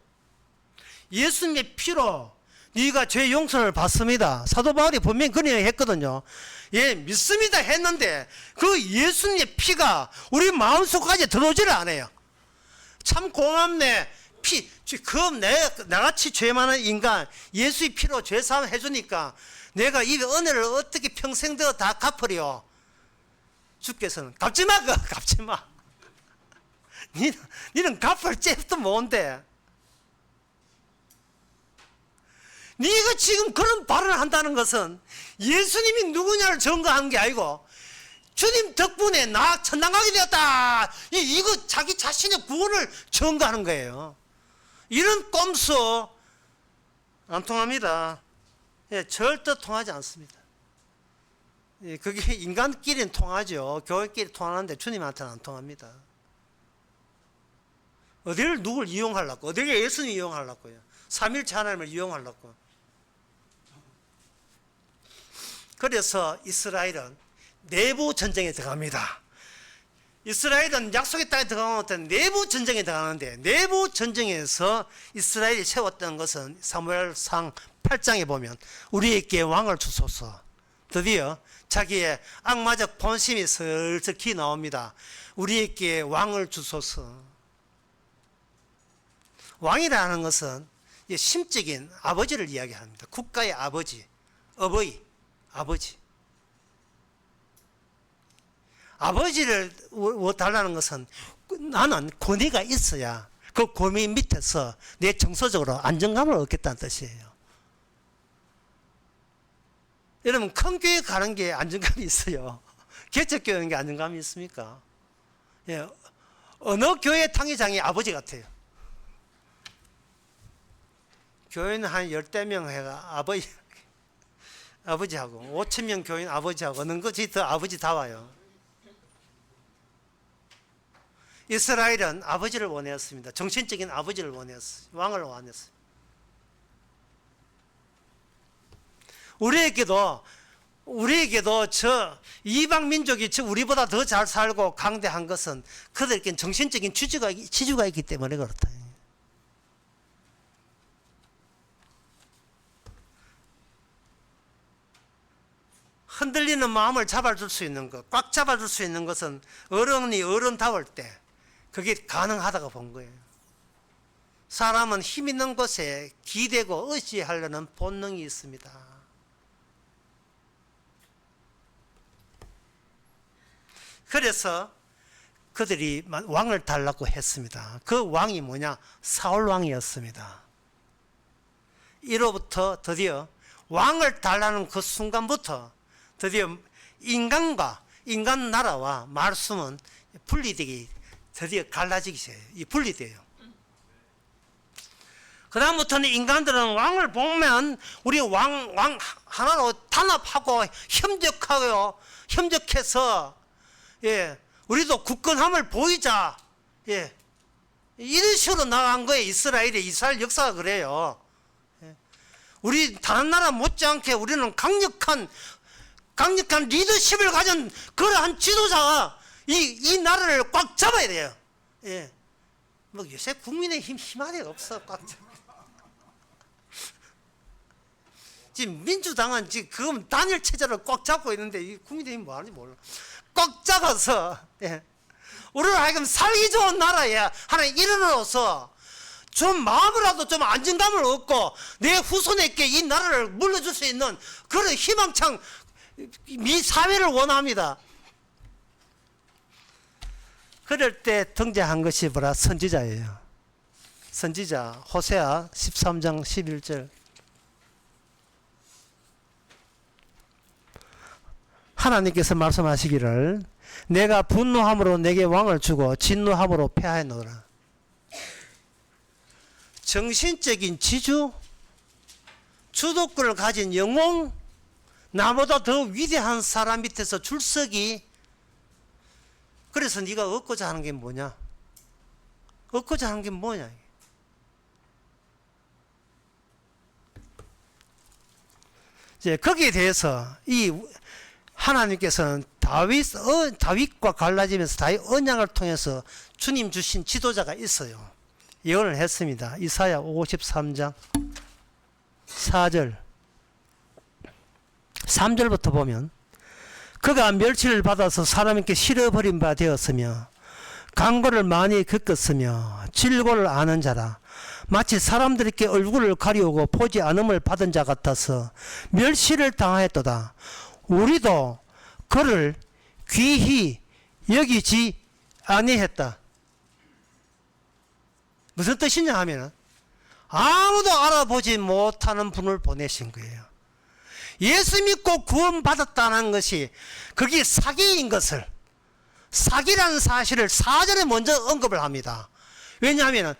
예수님의 피로 네가 죄 용서를 받습니다. 사도 바울이 분명히 그런 얘기 했거든요. 예, 믿습니다 했는데 그 예수님의 피가 우리 마음속까지 들어오지를 않아요. 참 고맙네, 그럼 나같이 죄 많은 인간 예수의 피로 죄 사함 해주니까 내가 이 은혜를 어떻게 평생 다 갚으려. 주께서는 갚지마, 갚지마. 니는 갚을 잽도 뭔데. 네가 지금 그런 발언을 한다는 것은 예수님이 누구냐를 증거하는 게 아니고 주님 덕분에 나 천당 가게 되었다, 이거 자기 자신의 구원을 증거하는 거예요. 이런 꼼수 안 통합니다. 예, 절대 통하지 않습니다. 예, 그게 인간끼리는 통하죠. 교회끼리 통하는데 주님한테는 안 통합니다. 어디를 누굴 이용하려고, 어디를 예수님 이용하려고요. 삼일체 하나님을 이용하려고. 그래서 이스라엘은 내부 전쟁에 들어갑니다. 이스라엘은 약속의 땅에 들어가면 내부 전쟁에 들어가는데, 내부 전쟁에서 이스라엘이 세웠던 것은 사무엘상 8장에 보면 우리에게 왕을 주소서. 드디어 자기의 악마적 본심이 슬슬 기 나옵니다. 우리에게 왕을 주소서. 왕이라는 것은 심적인 아버지를 이야기합니다. 국가의 아버지, 어버이, 아버지. 아버지를 달라는 것은 나는 권위가 있어야 그 권위 밑에서 내 정서적으로 안정감을 얻겠다는 뜻이에요. 여러분, 큰 교회 가는 게 안정감이 있어요. 개척교회 가는 게 안정감이 있습니까? 예, 어느 교회 당회장이 아버지 같아요. 교회는 한 10대 해가 아버지하고 5,000명 교인 아버지하고 어느 것이 더 아버지다워요. 이스라엘은 아버지를 원했습니다. 정신적인 아버지를 원했어요. 왕을 원했어요. 우리에게도 저 이방 민족이 우리보다 더 잘 살고 강대한 것은 그들에겐 정신적인 지주가 있기 때문에 그렇다. 흔들리는 마음을 잡아줄 수 있는 것, 꽉 잡아줄 수 있는 것은 어른이 어른다울 때 그게 가능하다고 본 거예요. 사람은 힘 있는 것에 기대고 의지하려는 본능이 있습니다. 그래서 그들이 왕을 달라고 했습니다. 그 왕이 뭐냐? 사울 왕이었습니다. 이로부터 드디어 왕을 달라는 그 순간부터 드디어 인간 나라와 말씀은 분리되기, 드디어 갈라지기 시작해요. 분리돼요. 그 다음부터는 인간들은 왕을 보면 우리 왕 하나로 단합하고 협력해서 예, 우리도 굳건함을 보이자. 예, 이런 식으로 나간 거예요. 이스라엘 역사가 그래요. 예, 우리 다른 나라 못지않게 우리는 강력한 리더십을 가진 그러한 지도자가 이 나라를 꽉 잡아야 돼요. 예. 뭐 요새 국민의힘 힘할 데가 없어. 꽉 잡아. 지금 민주당은 지금 단일 체제를 꽉 잡고 있는데 이 국민의힘 뭐 하는지 몰라. 꽉 잡아서 예. 우리를 하여금 살기 좋은 나라에 하나 일어나서 좀 마음이라도 좀 안정감을 얻고 내 후손에게 이 나라를 물려줄 수 있는 그런 희망찬 미 사회를 원합니다. 그럴 때 등장한 것이 뭐라? 선지자예요. 선지자 호세아 13장 11절. 하나님께서 말씀하시기를 내가 분노함으로 내게 왕을 주고 진노함으로 패하였노라. 정신적인 지주, 주도권을 가진 영웅, 나보다 더 위대한 사람 밑에서 줄서기. 그래서 네가 얻고자 하는 게 뭐냐? 얻고자 하는 게 뭐냐? 이제 거기에 대해서 이 하나님께서는 다윗과 갈라지면서 다윗 언약을 통해서 주님 주신 지도자가 있어요. 예언을 했습니다. 이사야 53장 4절 3절부터 보면 그가 멸치를 받아서 사람에게 실어버린 바 되었으며 강고를 많이 겪었으며 질고를 아는 자라. 마치 사람들에게 얼굴을 가리우고 보지 않음을 받은 자 같아서 멸시를 당하였도다. 우리도 그를 귀히 여기지 아니했다. 무슨 뜻이냐 하면 아무도 알아보지 못하는 분을 보내신 거예요. 예수 믿고 구원받았다는 것이 그게 사기인 것을, 사기라는 사실을 4절에 먼저 언급을 합니다. 왜냐하면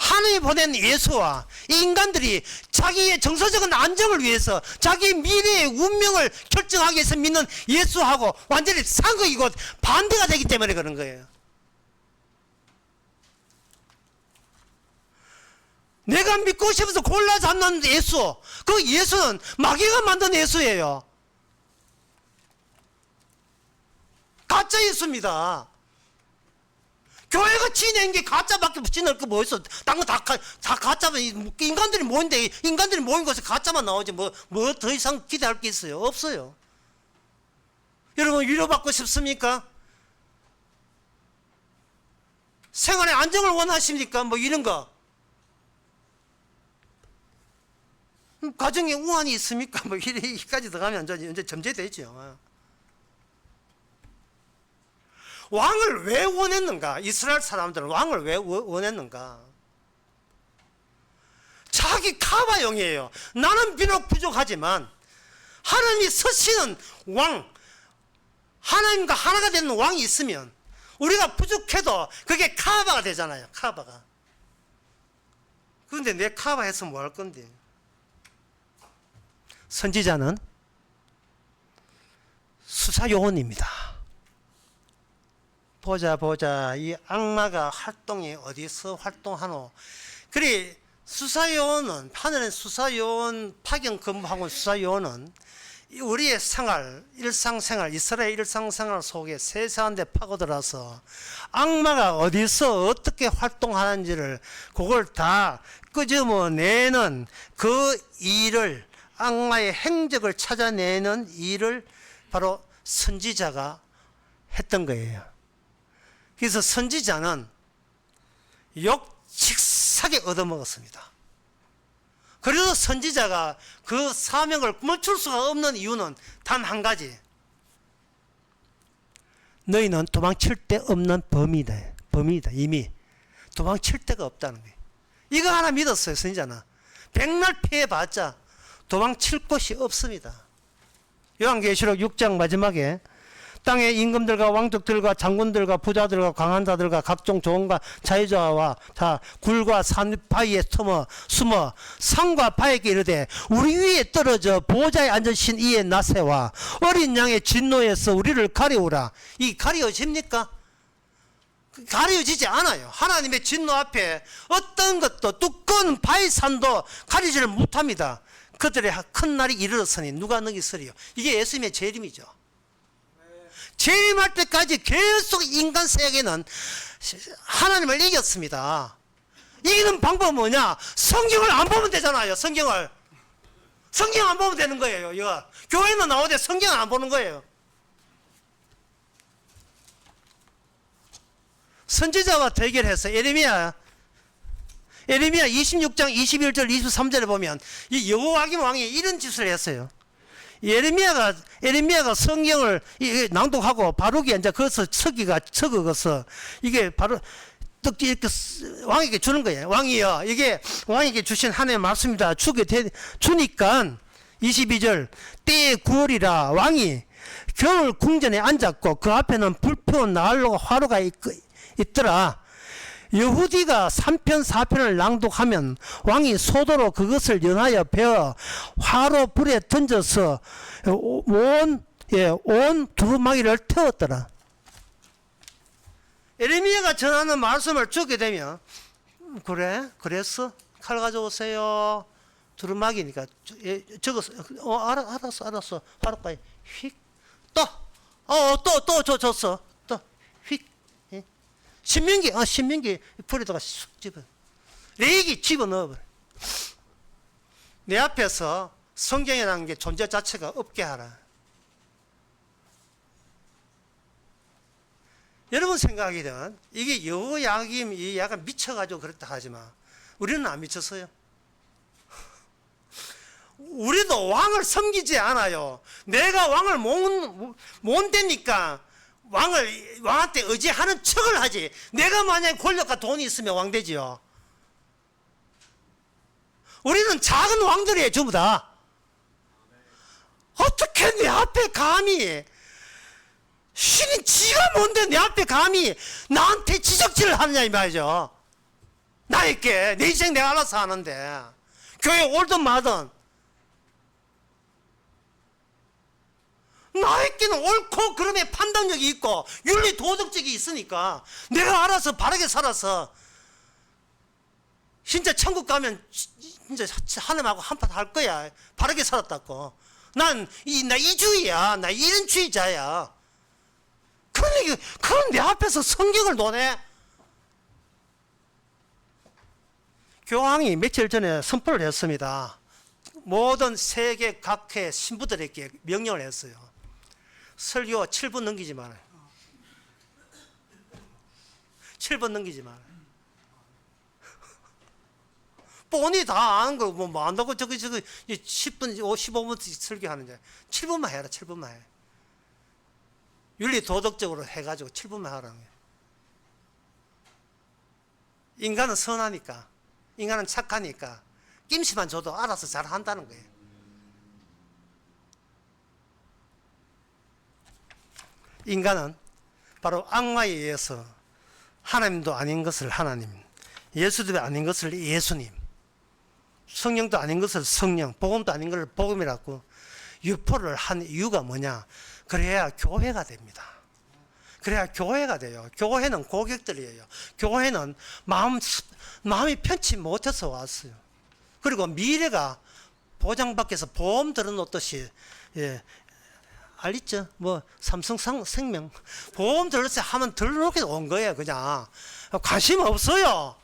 하나님이 보낸 예수와 인간들이 자기의 정서적인 안정을 위해서 자기의 미래의 운명을 결정하기 위해서 믿는 예수하고 완전히 상극이고 반대가 되기 때문에 그런 거예요. 내가 믿고 싶어서 골라 잡는 예수, 그 예수는 마귀가 만든 예수예요. 가짜 예수입니다. 교회가 지낸 게 가짜밖에 지낼 거 뭐 있어? 딴 거 다 가짜면 인간들이 모인데 인간들이 모인 곳에 가짜만 나오지 뭐 더 이상 기대할 게 있어요? 없어요. 여러분 위로받고 싶습니까? 생활의 안정을 원하십니까? 뭐 이런 거. 가정에 우환이 있습니까? 뭐 이까지 들어가면 이제 점제되죠. 왕을 왜 원했는가? 이스라엘 사람들은 왕을 왜 원했는가? 자기 카바용이에요. 나는 비록 부족하지만 하나님이 서시는 왕, 하나님과 하나가 되는 왕이 있으면 우리가 부족해도 그게 카바가 되잖아요. 카바가. 그런데 내 카바 해서 뭐 할 건데? 선지자는 수사요원입니다. 보자 이 악마가 활동이 어디서 활동하노? 그래 수사요원은 하늘의 수사요원 파견 근무하고 수사요원은 우리의 생활 일상생활 이스라엘 일상생활 속에 세세한 데 파고들어서 악마가 어디서 어떻게 활동하는지를 그걸 다 끄집어내는 그 일을 악마의 행적을 찾아내는 일을 바로 선지자가 했던 거예요. 그래서 선지자는 욕직사게 얻어먹었습니다. 그래서 선지자가 그 사명을 멈출 수가 없는 이유는 단 한 가지. 너희는 도망칠 데 없는 범이다. 이미 도망칠 데가 없다는 거예요. 이거 하나 믿었어요. 선지자는. 백날 피해봤자 도망칠 곳이 없습니다. 요한계시록 6장 마지막에 땅의 임금들과 왕족들과 장군들과 부자들과 강한 자들과 각종 조언과 자유자와 굴과 산 바위에 숨어 산과 바에게 이르되 우리 위에 떨어져 보좌에 앉으신 이의 나세와 어린 양의 진노에서 우리를 가려우라. 이 가려집니까? 가려지지 않아요. 하나님의 진노 앞에 어떤 것도 두꺼운 바위산도 가리지를 못합니다. 그들의 큰 날이 이르렀으니 누가 너희 쓰리요. 이게 예수님의 재림이죠. 재림할 때까지 계속 인간 세계는 하나님을 이겼습니다. 이기는 방법은 뭐냐? 성경을 안 보면 되잖아요. 성경 안 보면 되는 거예요. 이거 교회는 나오되 성경을 안 보는 거예요. 선지자와 대결해서 예레미야 26장 21절 23절에 보면 이 여호와김 왕이 이런 짓을 했어요. 예레미야가 성경을 낭독하고 바룩이 이제 거기서 적어서 이게 바로 떡 이렇게 왕에게 주는 거예요. 왕이요, 이게 왕에게 주신 하나님의 말씀입니다. 주니까 22절 때에 9월이라 왕이 겨울 궁전에 앉았고 그 앞에는 불태운 난로가 화로가 있더라. 여후디가 3편 4편을 낭독하면 왕이 소도로 그것을 연하여 베어 화로 불에 던져서 온 두루마기를 태웠더라. 예레미야가 전하는 말씀을 듣게 되면 그랬어? 칼 가져오세요. 두루마기니까 적었어. 알았어. 화로까지 휙 또 줬어. 또 휙. 신명기 풀에다가 쑥 집어. 레이기 집어넣어버려. 내 앞에서 성경이라는 게 존재 자체가 없게 하라. 여러분 생각하기는 이게 여호야김이 약간 미쳐가지고 그렇다 하지만 우리는 안 미쳤어요. 우리도 왕을 섬기지 않아요. 내가 왕을 못 되니까 왕한테 의지하는 척을 하지. 내가 만약에 권력과 돈이 있으면 왕 되지요. 우리는 작은 왕들이에요. 전부 다. 어떻게 내 앞에 감히 신이 지가 뭔데 내 앞에 감히 나한테 지적질을 하느냐 이 말이죠. 나에게 내 인생 내가 알아서 하는데 교회 올든 말든 나에게는 옳고 그름의 판단력이 있고 윤리 도덕적이 있으니까 내가 알아서 바르게 살아서 진짜 천국 가면 진짜 하나님하고 한판 할 거야. 바르게 살았다고. 나 이주의야. 나 이른주의자야. 그런 내 앞에서 성경을 논해. 교황이 며칠 전에 선포를 했습니다. 모든 세계 각회 신부들에게 명령을 했어요. 설교 7분 넘기지 말아요. 7분 넘기지 말아요. 뻔히 다 아는 거, 뭐 안다고 저기 10분, 15분 설교하는데 7분만 해라, 7분만 해. 윤리 도덕적으로 해가지고 7분만 하라는 거예요. 인간은 선하니까, 인간은 착하니까 김치만 줘도 알아서 잘 한다는 거예요. 인간은 바로 악마에 의해서 하나님도 아닌 것을 하나님, 예수도 아닌 것을 예수님, 성령도 아닌 것을 성령, 복음도 아닌 것을 복음이라고 유포를 한 이유가 뭐냐? 그래야 교회가 됩니다. 그래야 교회가 돼요. 교회는 고객들이에요. 교회는 마음이 편치 못해서 왔어요. 그리고 미래가 보장받기서 보험 들어놓듯이, 예, 알겠죠? 뭐 삼성생명 보험 들어서 하면 들어놓게 온 거예요. 그냥 관심 없어요.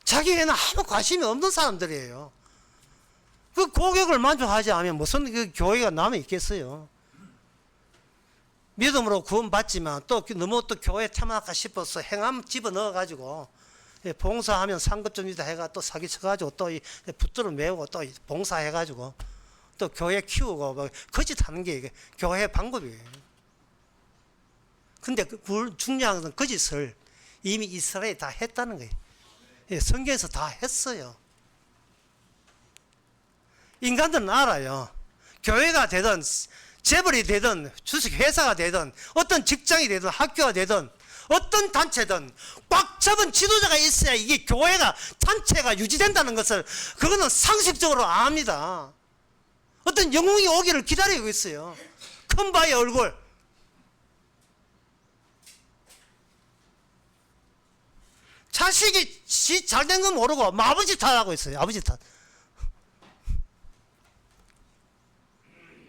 자기에는 아무 관심이 없는 사람들이에요. 그 고객을 만족하지 않으면 무슨 그 교회가 남아 있겠어요. 믿음으로 구원받지만 또 너무 또 교회에 참여할까 싶어서 행함 집어넣어가지고 봉사하면 상급 좀 주다 해가 또 사기쳐가지고 또 붙들어 메우고 또 봉사해가지고 또 교회 키우고 뭐 거짓하는 게 이게 교회 방법이에요. 근데 그 중요한 건 거짓을 이미 이스라엘이 다 했다는 거예요. 성경에서 다 했어요. 인간들은 알아요. 교회가 되든 재벌이 되든 주식회사가 되든 어떤 직장이 되든 학교가 되든 어떤 단체든 꽉 잡은 지도자가 있어야 이게 교회가 단체가 유지된다는 것을 그거는 상식적으로 압니다. 어떤 영웅이 오기를 기다리고 있어요. 큰 바의 얼굴. 자식이 지 잘된 건 모르고 아버지 탓하고 있어요. 아버지 탓.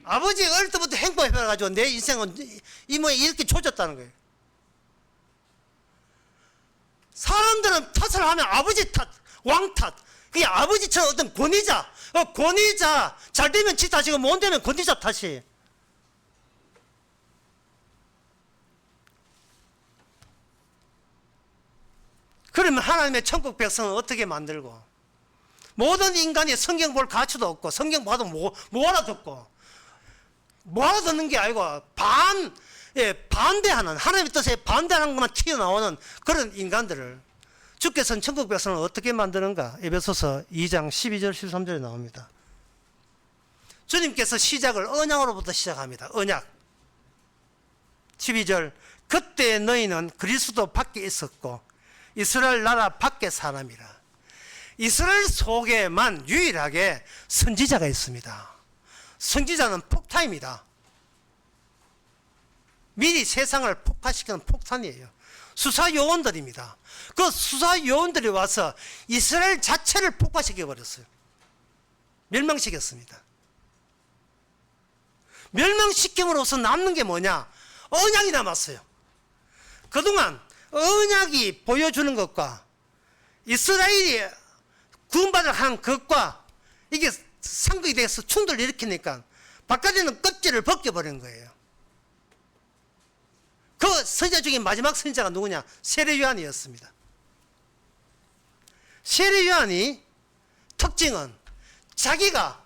아버지 어릴 때부터 행복해가지고 내 인생은 이 모양 이렇게 조졌다는 거예요. 사람들은 탓을 하면 아버지 탓, 왕 탓. 그게 아버지처럼 어떤 권위자, 권위자 잘 되면 지 탓이고 못 되면 권위자 탓이. 그러면 하나님의 천국 백성은 어떻게 만들고 모든 인간이 성경 볼 가치도 없고 성경 봐도 뭐 알아듣고 뭐 알아듣는 게 아니고 반대하는 하나님의 뜻에 반대하는 것만 튀어나오는 그런 인간들을 주께서는 천국 백성을 어떻게 만드는가? 에베소서 2장 12절 13절에 나옵니다. 주님께서 시작을 언약으로부터 시작합니다. 언약 12절 그때 너희는 그리스도 밖에 있었고 이스라엘 나라 밖의 사람이라. 이스라엘 속에만 유일하게 선지자가 있습니다. 선지자는 폭탄입니다. 미리 세상을 폭파시키는 폭탄이에요. 수사 요원들입니다. 그 수사 요원들이 와서 이스라엘 자체를 폭파시켜 버렸어요. 멸망시켰습니다. 멸망시킴으로써 남는 게 뭐냐? 언약이 남았어요. 그동안 언약이 보여주는 것과 이스라엘이 구원받을 한 것과 이게 상극이 돼서 충돌을 일으키니까 바깥에는 껍질을 벗겨버린 거예요. 그 선지자 중에 마지막 선지자가 누구냐? 세례 요한이었습니다. 세례 요한이 특징은 자기가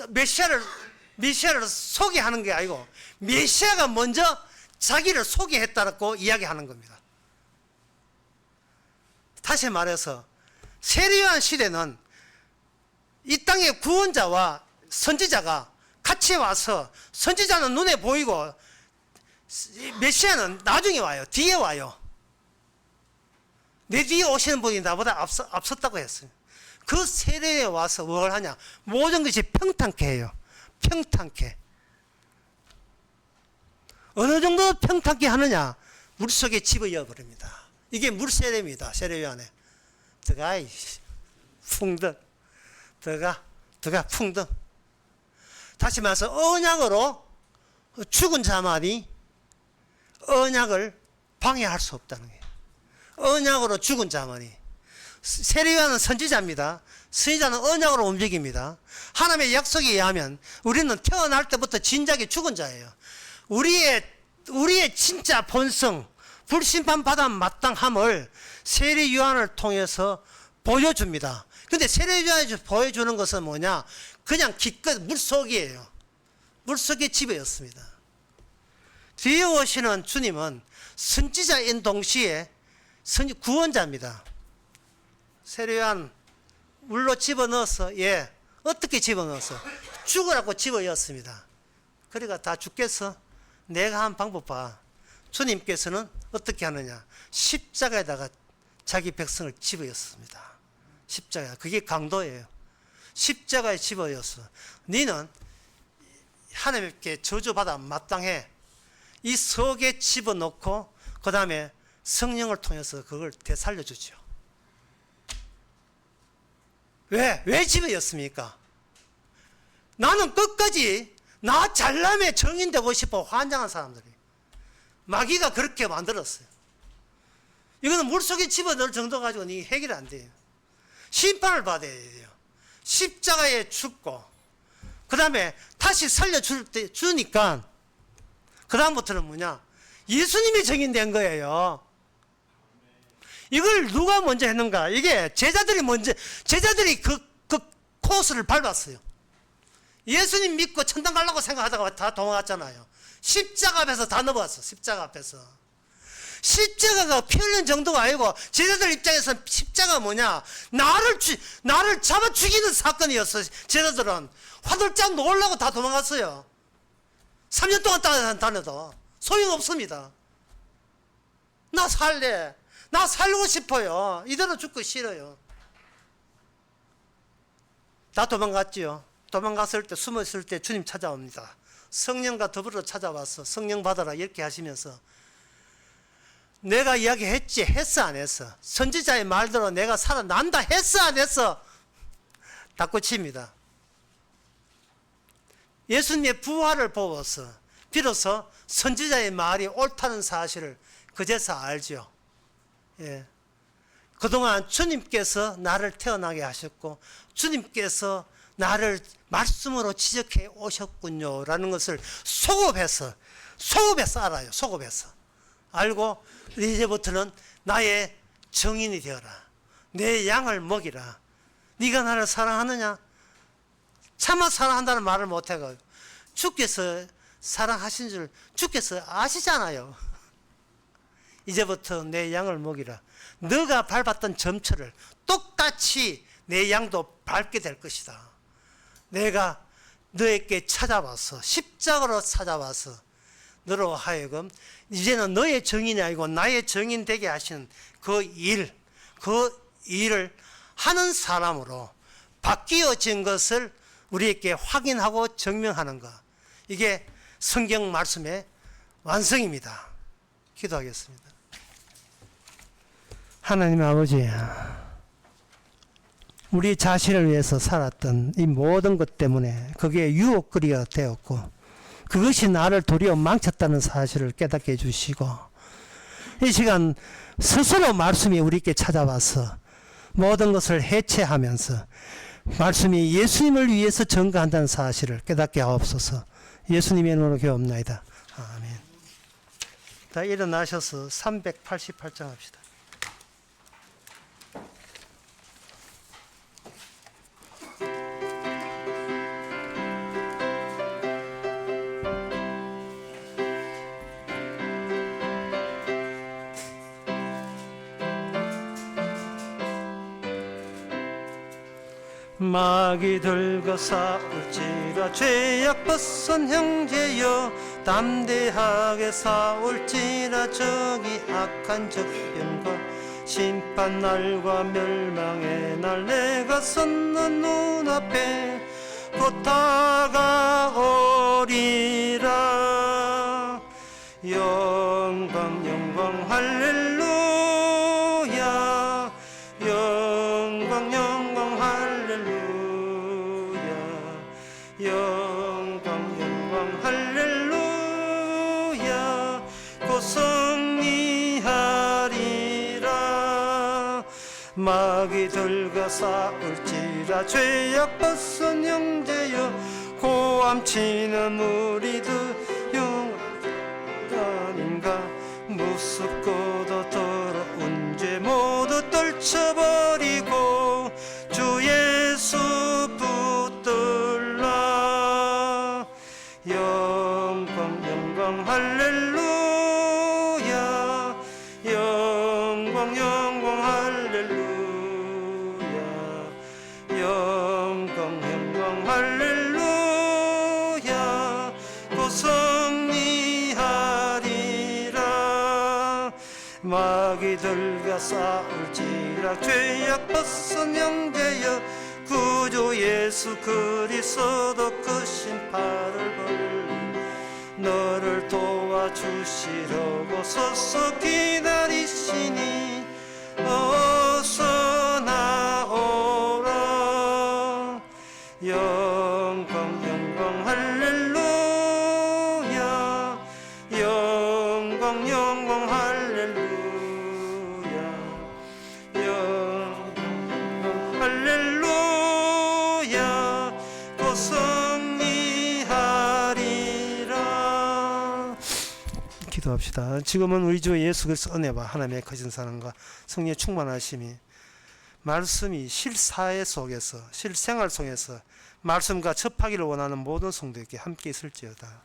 메시아를 소개하는 게 아니고 메시아가 먼저 자기를 소개했다고 이야기하는 겁니다. 다시 말해서 세례 요한 시대는 이 땅의 구원자와 선지자가 같이 와서 선지자는 눈에 보이고 메시아는 나중에 와요. 뒤에 와요. 내 뒤에 오시는 분이 나보다 앞섰다고 했어요. 그 세례에 와서 뭘 하냐? 모든 것이 평탄케 해요. 평탄케. 어느 정도 평탄케 하느냐? 물속에 집어넣어 버립니다. 이게 물세례입니다. 세례요한에. 들어가 풍덩. 들어가 풍덩. 다시 말해서 언약으로 죽은 자만이 언약을 방해할 수 없다는 거예요. 언약으로 죽은 자만이. 세례요한은 선지자입니다. 선지자는 언약으로 움직입니다. 하나님의 약속에 의하면 우리는 태어날 때부터 진작에 죽은 자예요. 우리의 진짜 본성, 불심판 받아 마땅함을 세례요한을 통해서 보여줍니다. 근데 세례요한이 보여주는 것은 뭐냐? 그냥 기껏 물속이에요. 물속에 집어였습니다. 뒤에 오시는 주님은 선지자인 동시에 구원자입니다. 세례요한 물로 집어넣어서 어떻게 집어넣어서 죽으라고 집어였습니다. 그러니까 다 죽겠어? 내가 한 방법 봐. 주님께서는 어떻게 하느냐? 십자가에다가 자기 백성을 집어였습니다. 십자가. 그게 강도예요. 십자가에 집어였어. 너는 하나님께 저주받아 마땅해. 이 석에 집어넣고 그 다음에 성령을 통해서 그걸 되살려주죠. 왜 집어였습니까? 나는 끝까지 나 잘남의 정인 되고 싶어 환장한 사람들이. 마귀가 그렇게 만들었어요. 이거는 물속에 집어넣을 정도 가지고는 이게 해결이 안 돼요. 심판을 받아야 돼요. 십자가에 죽고 그 다음에 다시 살려주니까 그 다음부터는 뭐냐? 예수님이 정인된 거예요. 이걸 누가 먼저 했는가? 이게 제자들이 그 코스를 밟았어요. 예수님 믿고 천당 가려고 생각하다가 다 도망갔잖아요. 십자가 앞에서 다 넘어갔어. 십자가 앞에서. 십자가가 피 흘린 정도가 아니고 제자들 입장에서는 십자가 뭐냐? 나를 잡아 죽이는 사건이었어. 제자들은 화들짝 놀라고 다 도망갔어요. 3년 동안 다녀도 소용없습니다. 나 살래. 나 살고 싶어요. 이대로 죽고 싫어요. 다 도망갔지요. 도망갔을 때, 숨었을 때 주님 찾아옵니다. 성령과 더불어 찾아와서 성령 받아라 이렇게 하시면서 내가 이야기했지? 했어 안 했어? 선지자의 말대로 내가 살아난다 했어 안 했어? 닫고칩니다. 예수님의 부활을 보고서 비로소 선지자의 말이 옳다는 사실을 그제서 알죠. 예. 그동안 주님께서 나를 태어나게 하셨고 주님께서 나를 말씀으로 지적해 오셨군요 라는 것을 소급해서 알아요. 소급해서 알고 이제부터는 나의 정인이 되어라. 내 양을 먹이라. 네가 나를 사랑하느냐? 차마 사랑한다는 말을 못해가지고 주께서 사랑하신 줄 주께서 아시잖아요. 이제부터 내 양을 먹이라. 너가 밟았던 점처를 똑같이 내 양도 밟게 될 것이다. 내가 너에게 찾아와서 십자가로 찾아와서 너로 하여금 이제는 너의 정인이 아니고 나의 정인 되게 하시는 그 일을 하는 사람으로 바뀌어진 것을 우리에게 확인하고 증명하는 것. 이게 성경 말씀의 완성입니다. 기도하겠습니다. 하나님 아버지, 우리 자신을 위해서 살았던 이 모든 것 때문에 그게 유혹거리가 되었고 그것이 나를 도리어 망쳤다는 사실을 깨닫게 해주시고 이 시간 스스로 말씀이 우리에게 찾아와서 모든 것을 해체하면서 말씀이 예수님을 위해서 증거한다는 사실을 깨닫게 하옵소서. 예수님의 이름으로 기도합나이다. 아멘. 다 일어나셔서 388장 합시다. 마귀 들고 싸울지라 죄악 벗은 형제여 담대하게 싸울지라 저기 악한 적병과 심판날과 멸망의 날 내가 섰는 눈앞에 곧 다가오리라. 영광 영광 할렐루야. 영광 영광 할렐루야. 영광 영광 할렐루야. 곧 승리하리라. 마귀들과 싸울지라 죄악 벗은 형제여 고함치는 우리들 아닌가. 무섭고도 더러운 죄 모두 떨쳐버리고 주 예수 붙들라. 영광 영광 할렐루야. 영광 영광 할렐루야. 영광 영광 할렐루야. 곧 승리하리라. 마귀들과 싸울지라 죄악 벗은 형제여 구주 예수 그리스도 그 신발을 벌리 너를 도와주시려고 서서 기다리시니 어서 나오라. 영광 영광 할렐루야. 영광 영광 할렐루야. 영광 할렐루야. 곧 승리하리라. 기도합시다. 지금은 우리 주 예수 그리스도 은혜와 하나님의 거짓 사랑과 성령의 충만하심이 말씀이 실사회 속에서 실생활 속에서 말씀과 접하기를 원하는 모든 성도에게 함께 있을지어다.